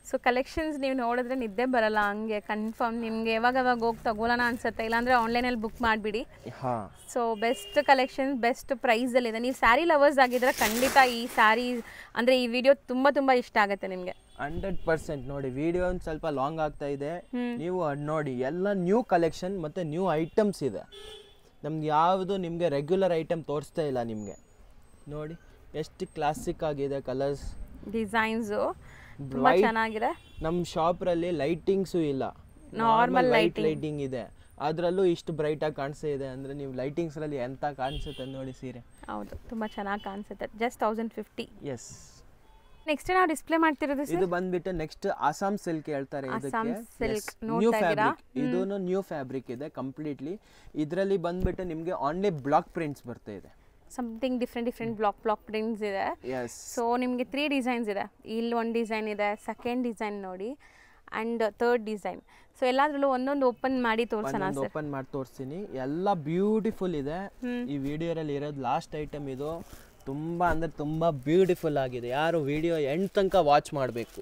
ಸೊ ಕಲೆಕ್ಷನ್ಸ್ ನೀವು ನೋಡಿದ್ರೆ ನಿದ್ದೆ ಬರಲ್ಲ, ಹಂಗೆ ಕನ್ಫರ್ಮ್ ನಿಮಗೆ ಯಾವಾಗ ಹೋಗಿ ತಗೊಳ್ಳೋಣ ಅನ್ಸುತ್ತೆ. ಇಲ್ಲಾಂದರೆ ಆನ್ಲೈನಲ್ಲಿ ಬುಕ್ ಮಾಡಿಬಿಡಿ. ಹಾಂ. ಸೊ ಬೆಸ್ಟ್ ಕಲೆಕ್ಷನ್ಸ್ ಬೆಸ್ಟ್ ಪ್ರೈಸಲ್ಲಿದೆ. ನೀವು ಸ್ಯಾರಿ ಲವರ್ಸ್ ಆಗಿದ್ರೆ ಖಂಡಿತ ಈ ಸ್ಯಾರಿ ಅಂದರೆ ಈ ವಿಡಿಯೋ ತುಂಬ ಇಷ್ಟ ಆಗುತ್ತೆ ನಿಮಗೆ. 100% ನೋಡಿ, ವಿಡಿಯೋ ಒಂದು ಸ್ವಲ್ಪ ಲಾಂಗ್ ಆಗ್ತಾ ಇದೆ, ನೀವು ನೋಡಿ ಎಲ್ಲ ನ್ಯೂ ಕಲೆಕ್ಷನ್ ಮತ್ತು ನ್ಯೂ ಐಟಮ್ಸ್ ಇದೆ. ನಮ್ಗೆ ಯಾವುದು ನಿಮಗೆ ರೆಗ್ಯುಲರ್ ಐಟಮ್ ತೋರಿಸ್ತಾ ಇಲ್ಲ ನಿಮಗೆ. ನೋಡಿ ಎಷ್ಟು ಕ್ಲಾಸಿಕ್ ಆಗಿದೆ, ಕಲರ್ಸ್ ಡಿಸೈನ್ಸು ತುಂಬ ಚೆನ್ನಾಗಿದೆ. ನಮ್ಮ ಶಾಪ್ರಲ್ಲಿ ಲೈಟಿಂಗ್ಸು ಇಲ್ಲ, ನಾರ್ಮಲ್ ಲೈಟಿಂಗ್ ಇದೆ. ಅದರಲ್ಲೂ ಇಷ್ಟು ಬ್ರೈಟಾಗಿ ಕಾಣಿಸ್ತಾ ಇದೆ ಅಂದರೆ ನೀವು ಲೈಟಿಂಗ್ಸಲ್ಲಿ ಎಂತ ಕಾಣಿಸುತ್ತೆ ನೋಡಿ ಸೀರೆ. ಹೌದು, ತುಂಬ ಚೆನ್ನಾಗಿ ಕಾಣಿಸುತ್ತೆ. ಜಸ್ಟ್ 1050. ಎಸ್. ನೆಕ್ಸ್ಟ್ ನಾವು ಡಿಸ್ಪ್ಲೇ ಮಾಡ್ತಿರೋದು ಇದು ಬಂದ್ಬಿಟ್ಟು ನೆಕ್ಸ್ಟ್ ಆಸಾಮ್ ಸಿಲ್ಕ್ ಹೇಳ್ತಾರೆ ಇದಕ್ಕೆ. ನ್ಯೂ ಫ್ಯಾಬ್ರಿಕ್, ಇದೂ ನ್ಯೂ ಫ್ಯಾಬ್ರಿಕ್ ಇದೆ ಕಂಪ್ಲೀಟ್ಲಿ. ಇದರಲ್ಲಿ ಬಂದ್ಬಿಟ್ಟು ನಿಮಗೆ ಆನ್ಲಿ ಬ್ಲಾಕ್ ಪ್ರಿಂಟ್ಸ್ ಬರ್ತಾ ಇದೆ. ಸಮಥಿಂಗ್ ಡಿಫ್ರೆಂಟ್ ಬ್ಲಾಕ್ ಪ್ರಿಂಟ್ಸ್ ಇದೆ. ಸೊ ನಿಮಗೆ 3 ಡಿಸೈನ್ಸ್ ಇದೆ. ಇಲ್ಲಿ ಒಂದು ಡಿಸೈನ್ ಇದೆ, ಸೆಕೆಂಡ್ ಡಿಸೈನ್ ನೋಡಿ, ಆ್ಯಂಡ್ ಥರ್ಡ್ ಡಿಸೈನ್. ಸೊ ಎಲ್ಲಾದ್ರಲ್ಲೂ ಒಂದೊಂದು ಓಪನ್ ಮಾಡಿ ತೋರಿಸೋಣ ಸರ್. ಓಪನ್ ಮಾಡಿ ತೋರಿಸ್ತೀನಿ. ಎಲ್ಲ ಬ್ಯೂಟಿಫುಲ್ ಇದೆ. ಈ ವಿಡಿಯೋದಲ್ಲಿ ಇರೋದು ಲಾಸ್ಟ್ ಐಟಮ್ ಇದು. ತುಂಬ ಅಂದರೆ ತುಂಬ ಬ್ಯೂಟಿಫುಲ್ ಆಗಿದೆ. ಯಾರು ವಿಡಿಯೋ ಎಂಡ್ ತನಕ ವಾಚ್ ಮಾಡಬೇಕು,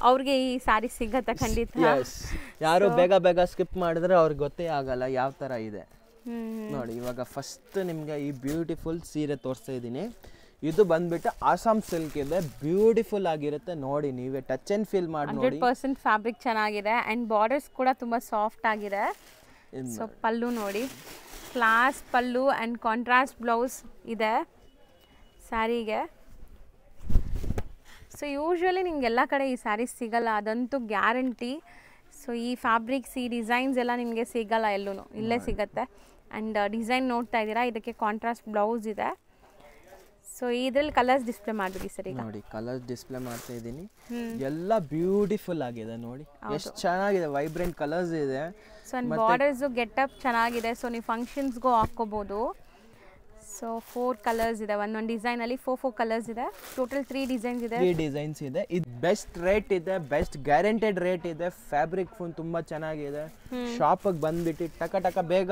ಅವ್ರಿಗೆ ಈ ಸ್ಯಾರಿ ಸಿಗತ್ತೆ ಖಂಡಿತ. ಯಾರು ಬೇಗ ಸ್ಕಿಪ್ ಮಾಡಿದ್ರೆ ಅವ್ರಿಗೆ ಗೊತ್ತೇ ಆಗಲ್ಲ ಯಾವ ಥರ ಇದೆ. ನೋಡಿ ಇವಾಗ ಫಸ್ಟ್ ನಿಮಗೆ ಈ ಬ್ಯೂಟಿಫುಲ್ ಸೀರೆ ತೋರಿಸ್ತಾ ಇದ್ದೀನಿ. ಇದು ಬಂದ್ಬಿಟ್ಟು ಆಸಾಮ್ ಸಿಲ್ಕ್ ಇದೆ, ಬ್ಯೂಟಿಫುಲ್ ಆಗಿರುತ್ತೆ. ನೋಡಿ ನೀವೇ ಟಚ್ ಅಂಡ್ ಫೀಲ್ ಮಾಡಿ ನೋಡಿ. 100% ಫ್ಯಾಬ್ರಿಕ್ ಚೆನ್ನಾಗಿದೆ ಆ್ಯಂಡ್ ಬಾರ್ಡರ್ಸ್ ಕೂಡ ತುಂಬ ಸಾಫ್ಟ್ ಆಗಿದೆ. ಸೊ ಪಲ್ಲು ನೋಡಿ, class pallu and contrast blouse ಇದೆ ಸ್ಯಾರಿಗೆ. ಸೊ ಯೂಶ್ವಲಿ ನಿಮ್ಗೆ ಎಲ್ಲ ಕಡೆ ಈ ಸ್ಯಾರೀಸ್ ಸಿಗಲ್ಲ, ಅದಂತೂ ಗ್ಯಾರಂಟಿ. ಸೊ ಈ ಫ್ಯಾಬ್ರಿಕ್ಸ್, ಈ ಡಿಸೈನ್ಸ್ ಎಲ್ಲ ನಿಮಗೆ ಸಿಗಲ್ಲ ಎಲ್ಲೂ, ಇಲ್ಲೇ ಸಿಗುತ್ತೆ. ಆ್ಯಂಡ್ ಡಿಸೈನ್ ನೋಡ್ತಾ ಇದ್ದೀರಾ, ಇದಕ್ಕೆ ಕಾಂಟ್ರಾಸ್ಟ್ ಬ್ಲೌಸ್ ಇದೆ. ಸೊ ಇದರಲ್ಲಿ ಕಲರ್ಸ್ ಡಿಸ್ಪ್ಲೇ ಮಾಡಿಬಿಡಿ ಸರ್. ಈಗ ನೋಡಿ ಕಲರ್ಸ್ ಡಿಸ್ಪ್ಲೇ ಮಾಡ್ತಾ ಇದ್ದೀನಿ. ಎಲ್ಲ ಬ್ಯೂಟಿಫುಲ್ ಆಗಿದೆ ನೋಡಿ, ಎಷ್ಟು ಚೆನ್ನಾಗಿದೆ, ವೈಬ್ರೆಂಟ್ ಕಲರ್ಸ್ ಇದೆ. ಸೊ ಬಾರ್ಡರ್ಸು ಗೆಟಪ್ ಚೆನ್ನಾಗಿದೆ. ಸೊ ನೀವು ಫಂಕ್ಷನ್ಸ್ಗೂ ಹಾಕ್ಕೋಬೋದು. ಸೊ 4 ಕಲರ್ಸ್ ಇದೆ, ಒಂದೊಂದು ಡಿಸೈನಲ್ಲಿ 4 ಕಲರ್ಸ್ ಇದೆ. ಟೋಟಲ್ 3 ಡಿಸೈನ್ಸ್ ಇದೆ. 3 ಡಿಸೈನ್ಸ್ ಇದೆ. ಇದು ಬೆಸ್ಟ್ ರೇಟ್ ಇದೆ, ಬೆಸ್ಟ್ ಗ್ಯಾರಂಟೆಡ್ ರೇಟ್ ಇದೆ. ಫ್ಯಾಬ್ರಿಕ್ ಫುಲ್ ತುಂಬ ಚೆನ್ನಾಗಿದೆ. ಶಾಪಿಗೆ ಬಂದ್ಬಿಟ್ಟು ಟಕ ಬೇಗ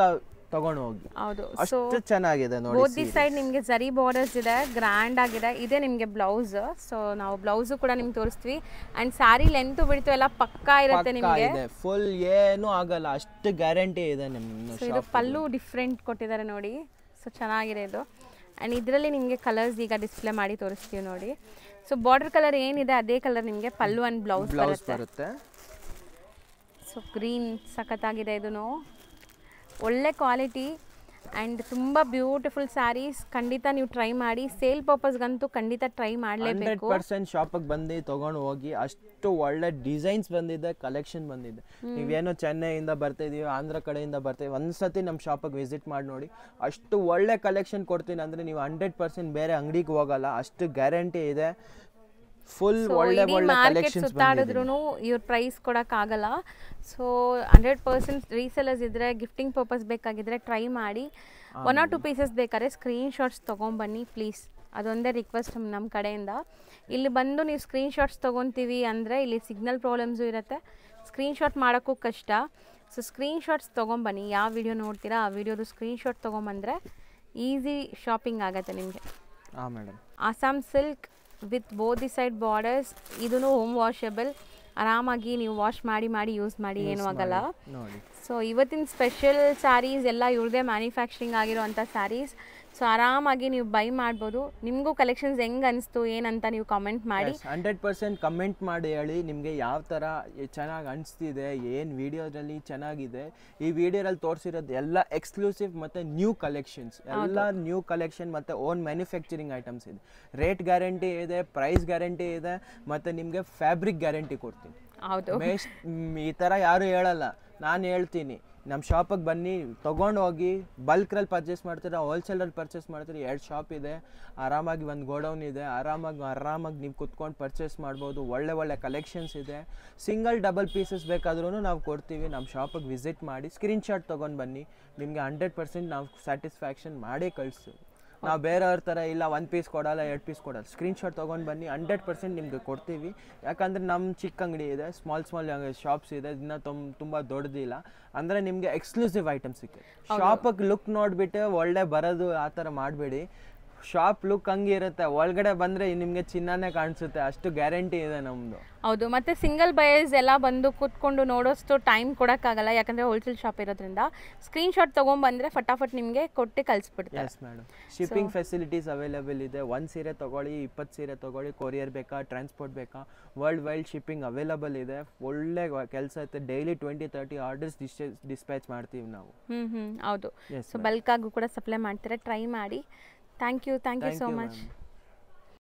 ತಗೊಂಡು ಹೋಗಿ. ಹೌದು, ಅಷ್ಟು ಚೆನ್ನಾಗಿದೆ ನೋಡಿ. ಬೋತ್ ದಿ ಸೈಡ್ ನಿಮಗೆ ಜರಿ ಬಾರ್ಡರ್ಸ್ ಇದೆ, ಗ್ರ್ಯಾಂಡ್ ಆಗಿದೆ. ಇದೆ ನಿಮಗೆ ಬ್ಲೌಸ್. ಸೊ ನಾವು ಬ್ಲೌಸು ಕೂಡ ನಿಮ್ಗೆ ತೋರಿಸ್ತೀವಿ. ಆ್ಯಂಡ್ ಸ್ಯಾರಿ ಲೆಂತ್ ಬಿಡ್ತು ಎಲ್ಲ ಪಕ್ಕಾ ಇರುತ್ತೆ ನಿಮಗೆ, ಫುಲ್ ಏನೂ ಆಗಲ್ಲ, ಅಷ್ಟು ಗ್ಯಾರಂಟಿ ಇದೆ ನಿಮ್ಮ. ಇದು ಪಲ್ಲು ಡಿಫ್ರೆಂಟ್ ಕೊಟ್ಟಿದ್ದಾರೆ ನೋಡಿ. ಸೊ ಚೆನ್ನಾಗಿದೆ ಇದು. ಆ್ಯಂಡ್ ಇದರಲ್ಲಿ ನಿಮಗೆ ಕಲರ್ಸ್ ಈಗ ಡಿಸ್ಪ್ಲೇ ಮಾಡಿ ತೋರಿಸ್ತೀವಿ ನೋಡಿ. ಸೊ ಬಾರ್ಡರ್ ಕಲರ್ ಏನಿದೆ ಅದೇ ಕಲರ್ ನಿಮಗೆ ಪಲ್ಲು ಆ್ಯಂಡ್ ಬ್ಲೌಸ್ ಬರುತ್ತೆ. ಸೊ ಗ್ರೀನ್ ಸಖತ್ತಾಗಿದೆ, ಇದೂ ಒಳ್ಳೆ ಕ್ವಾಲಿಟಿ ಆ್ಯಂಡ್ ತುಂಬ ಬ್ಯೂಟಿಫುಲ್ ಸ್ಯಾರೀಸ್. ಖಂಡಿತ ನೀವು ಟ್ರೈ ಮಾಡಿ, ಸೇಲ್ ಪರ್ಪಸ್ಗಂತೂ ಖಂಡಿತ ಟ್ರೈ ಮಾಡಲೇಬೇಕು. 100% ಶಾಪಿಗೆ ಬಂದು ತೊಗೊಂಡು ಹೋಗಿ. ಅಷ್ಟು ಒಳ್ಳೆ ಡಿಸೈನ್ಸ್ ಬಂದಿದೆ, ಕಲೆಕ್ಷನ್ ಬಂದಿದೆ. ನೀವೇನೋ ಚೆನ್ನೈಯಿಂದ ಬರ್ತಾಯಿದ್ದೀವಿ, ಆಂಧ್ರ ಕಡೆಯಿಂದ ಬರ್ತೀವಿ, ಒಂದ್ಸತಿ ನಮ್ಮ ಶಾಪಿಗೆ ವಿಸಿಟ್ ಮಾಡಿ ನೋಡಿ. ಅಷ್ಟು ಒಳ್ಳೆ ಕಲೆಕ್ಷನ್ ಕೊಡ್ತೀನಿ ಅಂದರೆ ನೀವು 100% ಬೇರೆ ಅಂಗಡಿಗೆ ಹೋಗಲ್ಲ, ಅಷ್ಟು ಗ್ಯಾರಂಟಿ ಇದೆ. ಫುಲ್ ಒಳ್ಳೆ ಕಲೆಕ್ಷನ್ಸ್ ಸುತ್ತಾಡಿದ್ರು ಇವ್ರ ಪ್ರೈಸ್ ಕೊಡೋಕ್ಕಾಗಲ್ಲ. ಸೊ 100% ರೀಸೆಲರ್ಸ್ ಇದ್ದರೆ, ಗಿಫ್ಟಿಂಗ್ ಪರ್ಪಸ್ ಬೇಕಾಗಿದ್ದರೆ ಟ್ರೈ ಮಾಡಿ. 1 or 2 ಪೀಸಸ್ ಬೇಕಾದ್ರೆ ಸ್ಕ್ರೀನ್ಶಾಟ್ಸ್ ತೊಗೊಂಬನ್ನಿ ಪ್ಲೀಸ್, ಅದೊಂದೇ ರಿಕ್ವೆಸ್ಟ್ ನಮ್ಮ ಕಡೆಯಿಂದ. ಇಲ್ಲಿ ಬಂದು ನೀವು ಸ್ಕ್ರೀನ್ಶಾಟ್ಸ್ ತೊಗೊತೀವಿ ಅಂದರೆ ಇಲ್ಲಿ ಸಿಗ್ನಲ್ ಪ್ರಾಬ್ಲಮ್ಸು ಇರುತ್ತೆ, ಸ್ಕ್ರೀನ್ಶಾಟ್ ಮಾಡೋಕ್ಕೂ ಕಷ್ಟ. ಸೊ ಸ್ಕ್ರೀನ್ಶಾಟ್ಸ್ ತೊಗೊಂಬನ್ನಿ, ಯಾವ ವಿಡಿಯೋ ನೋಡ್ತೀರಾ ಆ ವಿಡಿಯೋದು ಸ್ಕ್ರೀನ್ಶಾಟ್ ತೊಗೊಂಬಂದರೆ ಈಸಿ ಶಾಪಿಂಗ್ ಆಗುತ್ತೆ ನಿಮಗೆ. ಹಾಂ madam. Assam silk with both the side borders. ಇದೂ ಹೋಮ್ ವಾಷಬಲ್, ಆರಾಮಾಗಿ ನೀವು ವಾಶ್ ಮಾಡಿ ಯೂಸ್ ಮಾಡಿ, ಏನೂ ಆಗಲ್ಲ. ಸೊ ಇವತ್ತಿನ ಸ್ಪೆಷಲ್ ಸ್ಯಾರೀಸ್ ಎಲ್ಲ ಇವ್ರದೇ ಮ್ಯಾನುಫ್ಯಾಕ್ಚರಿಂಗ್ ಆಗಿರೋವಂಥ ಸ್ಯಾರೀಸ್. ಸೊ ಆರಾಮಾಗಿ ನೀವು ಬೈ ಮಾಡ್ಬೋದು. ನಿಮಗೂ ಕಲೆಕ್ಷನ್ಸ್ ಹೆಂಗೆ ಅನಿಸ್ತು ಏನಂತ ನೀವು ಕಾಮೆಂಟ್ ಮಾಡಿ. 100% ಕಮೆಂಟ್ ಮಾಡಿ ಹೇಳಿ ನಿಮಗೆ ಯಾವ ಥರ ಚೆನ್ನಾಗಿ ಅನಿಸ್ತಿದೆ, ಏನು ವಿಡಿಯೋದಲ್ಲಿ ಚೆನ್ನಾಗಿದೆ. ಈ ವಿಡಿಯೋದಲ್ಲಿ ತೋರಿಸಿರೋದು ಎಲ್ಲ ಎಕ್ಸ್ಕ್ಲೂಸಿವ್ ಮತ್ತು ನ್ಯೂ ಕಲೆಕ್ಷನ್ಸ್, ಎಲ್ಲ ನ್ಯೂ ಕಲೆಕ್ಷನ್ ಮತ್ತು ಓನ್ ಮ್ಯಾನುಫ್ಯಾಕ್ಚರಿಂಗ್ ಐಟಮ್ಸ್ ಇದೆ. ರೇಟ್ ಗ್ಯಾರಂಟಿ ಇದೆ, ಪ್ರೈಸ್ ಗ್ಯಾರಂಟಿ ಇದೆ, ಮತ್ತು ನಿಮಗೆ ಫ್ಯಾಬ್ರಿಕ್ ಗ್ಯಾರಂಟಿ ಕೊಡ್ತೀನಿ. ಹೌದು, ಈ ಥರ ಯಾರು ಹೇಳಲ್ಲ, ನಾನು ಹೇಳ್ತೀನಿ. ನಮ್ಮ ಶಾಪಿಗೆ ಬನ್ನಿ, ತೊಗೊಂಡು ಹೋಗಿ. ಬಲ್ಕ್ರಲ್ಲಿ ಪರ್ಚೇಸ್ ಮಾಡ್ತೀರಾ, ಹೋಲ್ಸೇಲಲ್ಲಿ ಪರ್ಚೇಸ್ ಮಾಡ್ತೀರಾ, 2 ಶಾಪ್ ಇದೆ, ಆರಾಮಾಗಿ ಒಂದು ಗೋಡೌನ್ ಇದೆ, ಆರಾಮಾಗಿ ನೀವು ಕುತ್ಕೊಂಡು ಪರ್ಚೇಸ್ ಮಾಡ್ಬೋದು. ಒಳ್ಳೆ ಕಲೆಕ್ಷನ್ಸ್ ಇದೆ. ಸಿಂಗಲ್ ಡಬಲ್ ಪೀಸಸ್ ಬೇಕಾದ್ರೂ ನಾವು ಕೊಡ್ತೀವಿ. ನಮ್ಮ ಶಾಪಿಗೆ ವಿಸಿಟ್ ಮಾಡಿ ಸ್ಕ್ರೀನ್ಶಾಟ್ ತೊಗೊಂಡು ಬನ್ನಿ, ನಿಮಗೆ 100% ನಾವು ಸ್ಯಾಟಿಸ್ಫ್ಯಾಕ್ಷನ್ ಮಾಡೇ ಕಳಿಸ್ತೀವಿ. ನಾವು ಬೇರೆಯವ್ರ ಥರ ಇಲ್ಲ 1 ಪೀಸ್ ಕೊಡಲ್ಲ 2 ಪೀಸ್ ಕೊಡಲ್ಲ. ಸ್ಕ್ರೀನ್ಶಾಟ್ ತೊಗೊಂಡು ಬನ್ನಿ, 100% ನಿಮಗೆ ಕೊಡ್ತೀವಿ. ಯಾಕಂದರೆ ನಮ್ಮ ಚಿಕ್ಕ ಅಂಗಡಿ ಇದೆ, ಸ್ಮಾಲ್ ಶಾಪ್ಸ್ ಇದೆ, ಇದನ್ನ ತುಂಬ ದೊಡ್ಡದಿಲ್ಲ. ಅಂದರೆ ನಿಮಗೆ ಎಕ್ಸ್ಕ್ಲೂಸಿವ್ ಐಟಮ್ಸ್ ಸಿಗುತ್ತೆ. ಶಾಪಿಗೆ ಲುಕ್ ನೋಡಿಬಿಟ್ಟು ಒಳ್ಳೆ ಬರೋದು ಆ ಥರ ಮಾಡಬೇಡಿ. ಶಾಪ್ ಲುಕ್ ಹಂಗಿರುತ್ತೆ, ಒಳಗಡೆ ಬಂದರೆ ನಿಮಗೆ ಚಿನ್ನನೇ ಕಾಣಿಸುತ್ತೆ, ಅಷ್ಟು ಗ್ಯಾರಂಟಿ ಇದೆ ನಮ್ಮದು. ಹೌದು. ಮತ್ತು ಸಿಂಗಲ್ ಬಯರ್ಸ್ ಎಲ್ಲ ಬಂದು ಕೂತ್ಕೊಂಡು ನೋಡೋಷ್ಟು ಟೈಮ್ ಕೊಡೋಕ್ಕಾಗಲ್ಲ, ಯಾಕಂದರೆ ಹೋಲ್ಸೇಲ್ ಶಾಪ್ ಇರೋದ್ರಿಂದ. ಸ್ಕ್ರೀನ್ಶಾಟ್ ತೊಗೊಂಬಂದರೆ ಫಟಾಫಟ್ ನಿಮಗೆ ಕೊಟ್ಟು ಕಳಿಸ್ಬಿಡ್ತಾರೆ. Yes madam, shipping facilities available ಇದೆ. 1 ಸೀರೆ ತೊಗೊಳ್ಳಿ, 20 ಸೀರೆ ತೊಗೊಳ್ಳಿ, ಕೊರಿಯರ್ ಬೇಕಾ, ಟ್ರಾನ್ಸ್ಪೋರ್ಟ್ ಬೇಕಾ, ವರ್ಲ್ಡ್ ವೈಡ್ ಶಿಪ್ಪಿಂಗ್ ಅವೈಲೇಬಲ್ ಇದೆ. ಒಳ್ಳೆ ಕೆಲಸ ಐತೆ. ಡೈಲಿ 20-30 ಆರ್ಡರ್ಸ್ ಡಿಸ್ಪ್ಯಾಚ್ ಮಾಡ್ತೀವಿ ನಾವು. ಹೌದು. ಸೊ ಬಲ್ಕಾಗೂ ಕೂಡ ಸಪ್ಲೈ ಮಾಡ್ತಾರೆ, ಟ್ರೈ ಮಾಡಿ. Thank you so much.